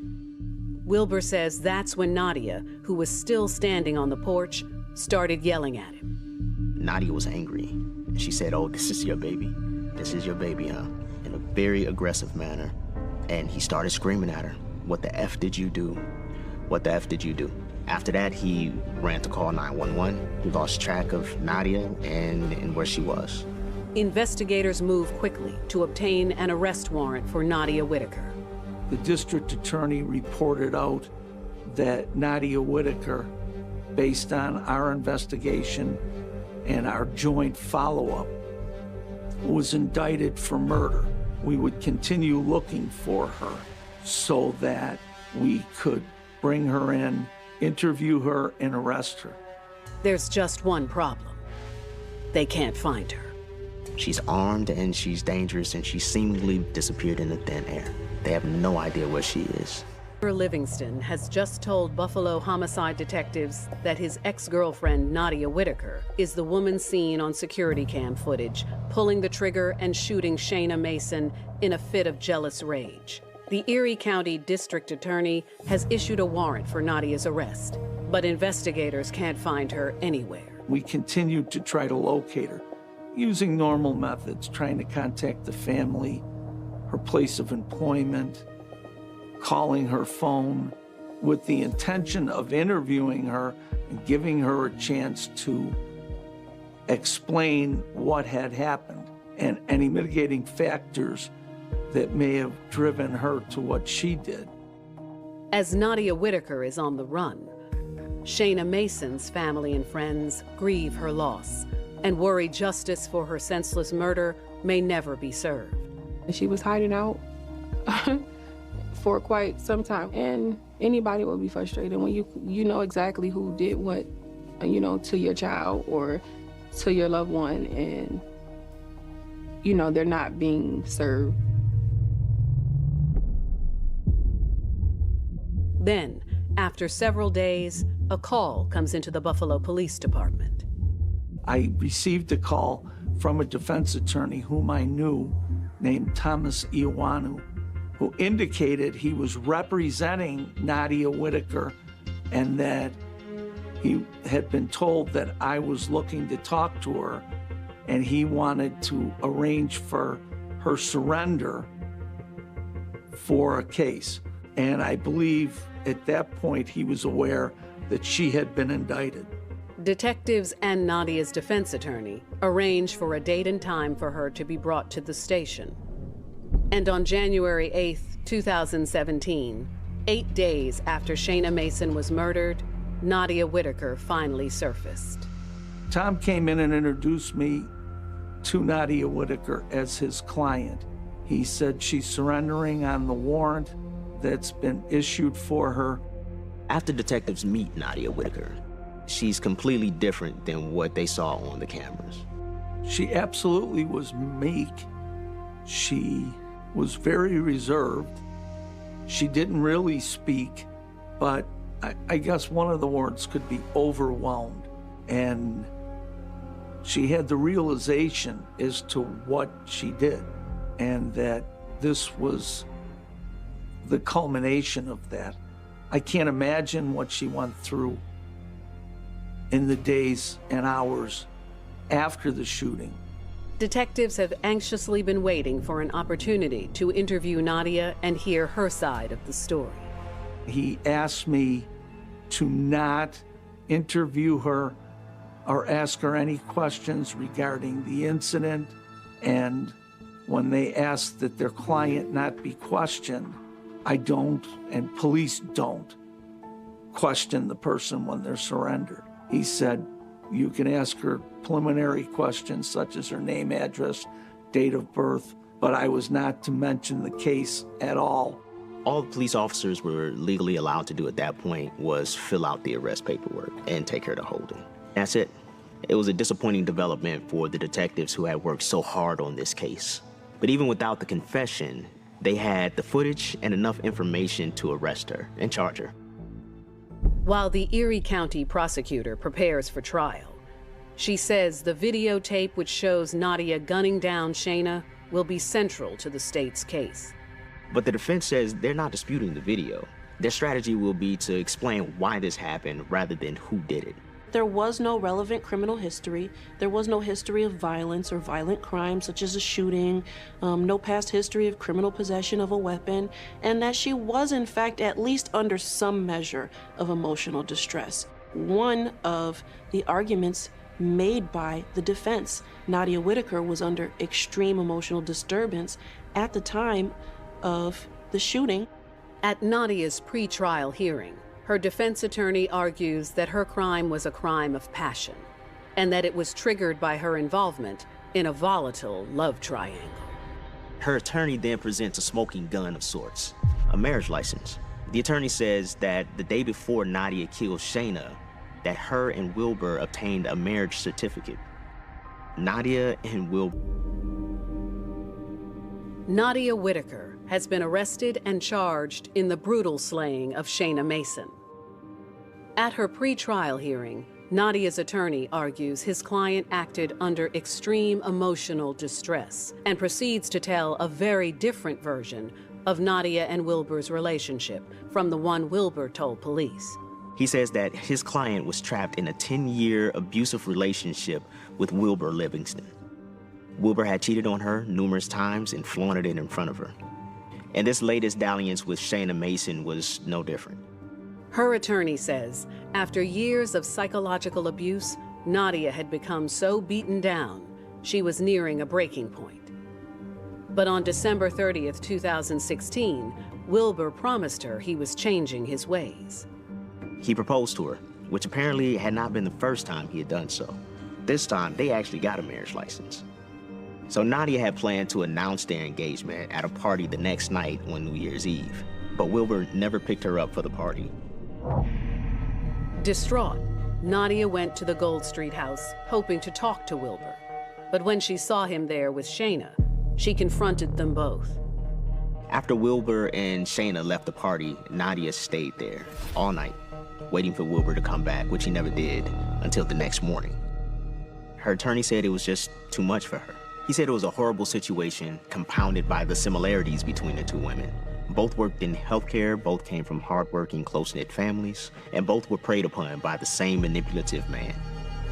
Wilbur says that's when Nadia, who was still standing on the porch, started yelling at him. Nadia was angry. She said, "Oh, this is your baby. This is your baby, huh?" In a very aggressive manner. And he started screaming at her. "What the F did you do? What the F did you do?" After that, he ran to call 911. He lost track of Nadia and where she was. Investigators moved quickly to obtain an arrest warrant for Nadia Whitaker. The district attorney reported out that Nadia Whitaker, based on our investigation and our joint follow-up, was indicted for murder. We would continue looking for her so that we could bring her in, interview her, and arrest her. There's just one problem. They can't find her. She's armed and she's dangerous and she seemingly disappeared into thin air. They have no idea where she is. Livingston has just told Buffalo homicide detectives that his ex-girlfriend, Nadia Whitaker, is the woman seen on security cam footage, pulling the trigger and shooting Shayna Mason in a fit of jealous rage. The Erie County District Attorney has issued a warrant for Nadia's arrest, but investigators can't find her anywhere. We continued to try to locate her, using normal methods, trying to contact the family, her place of employment, calling her phone, with the intention of interviewing her and giving her a chance to explain what had happened and any mitigating factors that may have driven her to what she did. As Nadia Whitaker is on the run, Shayna Mason's family and friends grieve her loss and worry justice for her senseless murder may never be served. She was hiding out for quite some time, and anybody will be frustrated when you know exactly who did what, to your child or to your loved one, and they're not being served. Then, after several days, a call comes into the Buffalo Police Department. I received a call from a defense attorney whom I knew, named Thomas EvilWho, who indicated he was representing Nadia Whitaker and that he had been told that I was looking to talk to her and he wanted to arrange for her surrender for a case. And I believe at that point he was aware that she had been indicted. Detectives and Nadia's defense attorney arrange for a date and time for her to be brought to the station. And on January 8th, 2017, 8 days after Shayna Mason was murdered, Nadia Whitaker finally surfaced. Tom came in and introduced me to Nadia Whitaker as his client. He said she's surrendering on the warrant that's been issued for her. After detectives meet Nadia Whitaker, she's completely different than what they saw on the cameras. She absolutely was meek. She was very reserved. She didn't really speak, but I guess one of the words could be overwhelmed. And she had the realization as to what she did, and that this was the culmination of that. I can't imagine what she went through in the days and hours after the shooting. Detectives have anxiously been waiting for an opportunity to interview Nadia and hear her side of the story. He asked me to not interview her or ask her any questions regarding the incident, and when they asked that their client not be questioned, I don't, and police don't, question the person when they're surrendered. He said, you can ask her preliminary questions such as her name, address, date of birth, but I was not to mention the case at all. All the police officers were legally allowed to do at that point was fill out the arrest paperwork and take her to holding. That's it. It was a disappointing development for the detectives who had worked so hard on this case. But even without the confession, they had the footage and enough information to arrest her and charge her. While the Erie County prosecutor prepares for trial, she says the videotape which shows Nadia gunning down Shayna will be central to the state's case. But the defense says they're not disputing the video. Their strategy will be to explain why this happened rather than who did it. There was no relevant criminal history. There was no history of violence or violent crime, such as a shooting, no past history of criminal possession of a weapon, and that she was, in fact, at least under some measure of emotional distress. One of the arguments made by the defense, Nadia Whitaker was under extreme emotional disturbance at the time of the shooting. At Nadia's pre-trial hearing, her defense attorney argues that her crime was a crime of passion and that it was triggered by her involvement in a volatile love triangle. Her attorney then presents a smoking gun of sorts, a marriage license. The attorney says that the day before Nadia killed Shayna, that her and Wilbur obtained a marriage certificate. Nadia and Wilbur. Nadia Whitaker has been arrested and charged in the brutal slaying of Shayna Mason. At her pre-trial hearing, Nadia's attorney argues his client acted under extreme emotional distress and proceeds to tell a very different version of Nadia and Wilbur's relationship from the one Wilbur told police. He says that his client was trapped in a 10-year abusive relationship with Wilbur Livingston. Wilbur had cheated on her numerous times and flaunted it in front of her. And this latest dalliance with Shayna Mason was no different. Her attorney says after years of psychological abuse, Nadia had become so beaten down, she was nearing a breaking point. But on December 30th, 2016, Wilbur promised her he was changing his ways. He proposed to her, which apparently had not been the first time he had done so. This time, they actually got a marriage license. So Nadia had planned to announce their engagement at a party the next night on New Year's Eve, but Wilbur never picked her up for the party. Distraught, Nadia went to the Gold Street house, hoping to talk to Wilbur. But when she saw him there with Shayna, she confronted them both. After Wilbur and Shayna left the party, Nadia stayed there all night, waiting for Wilbur to come back, which he never did until the next morning. Her attorney said it was just too much for her. He said it was a horrible situation, compounded by the similarities between the two women. Both worked in healthcare, both came from hardworking, close-knit families, and both were preyed upon by the same manipulative man.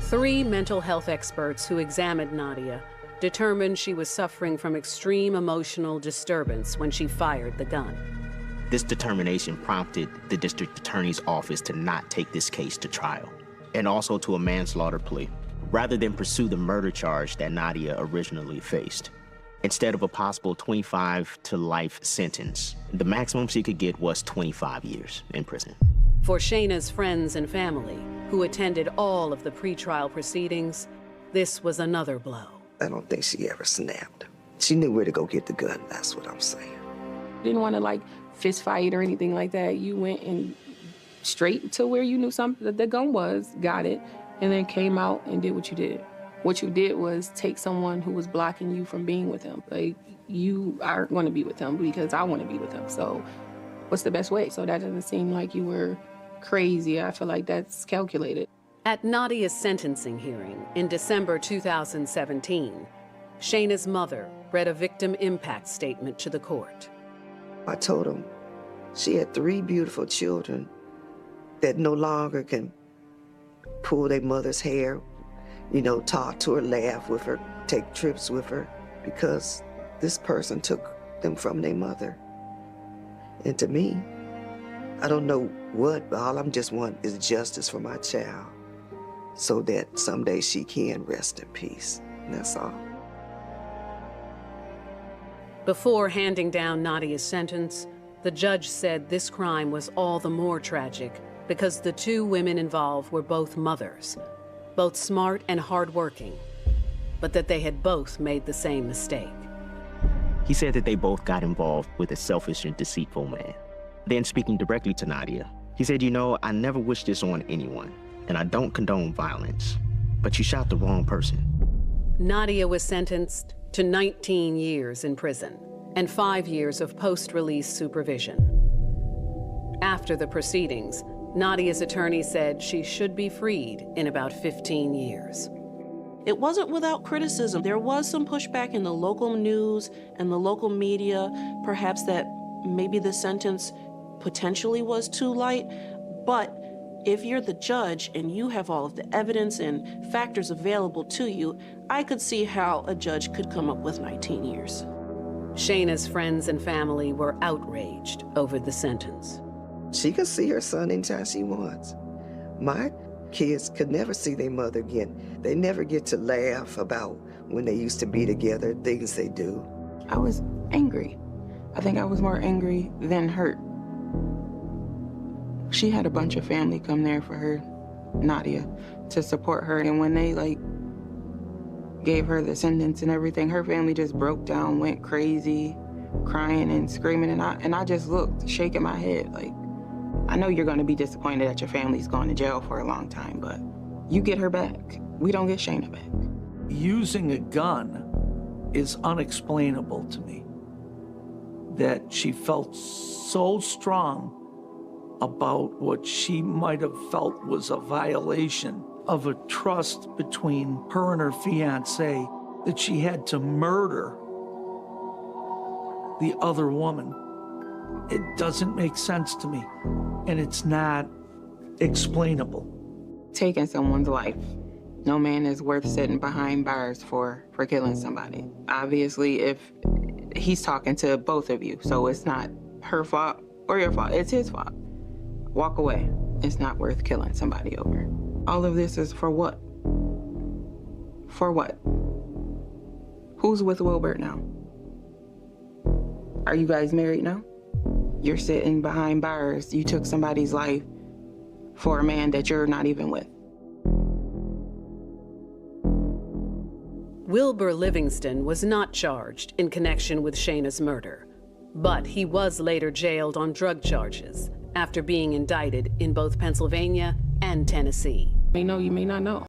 3 mental health experts who examined Nadia determined she was suffering from extreme emotional disturbance when she fired the gun. This determination prompted the district attorney's office to not take this case to trial, and also to a manslaughter plea, rather than pursue the murder charge that Nadia originally faced. Instead of a possible 25 to life sentence, the maximum she could get was 25 years in prison. For Shayna's friends and family, who attended all of the pretrial proceedings, this was another blow. I don't think she ever snapped. She knew where to go get the gun, that's what I'm saying. Didn't want to like fist fight or anything like that. You went and straight to where you knew something that the gun was, got it, and then came out and did what you did. What you did was take someone who was blocking you from being with him. Like, you aren't going to be with him because I want to be with him. So what's the best way? So that doesn't seem like you were crazy. I feel like that's calculated. At Nadia's sentencing hearing in December 2017, Shayna's mother read a victim impact statement to the court. I told him she had 3 beautiful children that no longer can pull their mother's hair, you know, talk to her, laugh with her, take trips with her, because this person took them from their mother. And to me, I don't know what, but all I'm just want is justice for my child so that someday she can rest in peace. And that's all. Before handing down Nadia's sentence, the judge said this crime was all the more tragic because the 2 women involved were both mothers, both smart and hardworking, but that they had both made the same mistake. He said that they both got involved with a selfish and deceitful man. Then speaking directly to Nadia, he said, "You know, I never wish this on anyone, and I don't condone violence, but you shot the wrong person." Nadia was sentenced to 19 years in prison and 5 years of post-release supervision. After the proceedings, Nadia's attorney said she should be freed in about 15 years. It wasn't without criticism. There was some pushback in the local news and the local media, perhaps that maybe the sentence potentially was too light. But if you're the judge and you have all of the evidence and factors available to you, I could see how a judge could come up with 19 years. Shayna's friends and family were outraged over the sentence. She could see her son anytime she wants. My kids could never see their mother again. They never get to laugh about when they used to be together, things they do. I was angry. I think I was more angry than hurt. She had a bunch of family come there for her, Nadia, to support her. And when they gave her the sentence and everything, her family just broke down, went crazy, crying and screaming. And I just looked, shaking my head like, I know you're gonna be disappointed that your family's gone to jail for a long time, but you get her back. We don't get Shayna back. Using a gun is unexplainable to me. That she felt so strong about what she might have felt was a violation of a trust between her and her fiancé, that she had to murder the other woman. It doesn't make sense to me, and it's not explainable. Taking someone's life. No man is worth sitting behind bars for killing somebody. Obviously, if he's talking to both of you, so it's not her fault or your fault, it's his fault. Walk away. It's not worth killing somebody over. All of this is for what? For what? Who's with Wilbert now? Are you guys married now? You're sitting behind bars. You took somebody's life for a man that you're not even with. Wilbur Livingston was not charged in connection with Shayna's murder, but he was later jailed on drug charges after being indicted in both Pennsylvania and Tennessee. You may know, you may not know.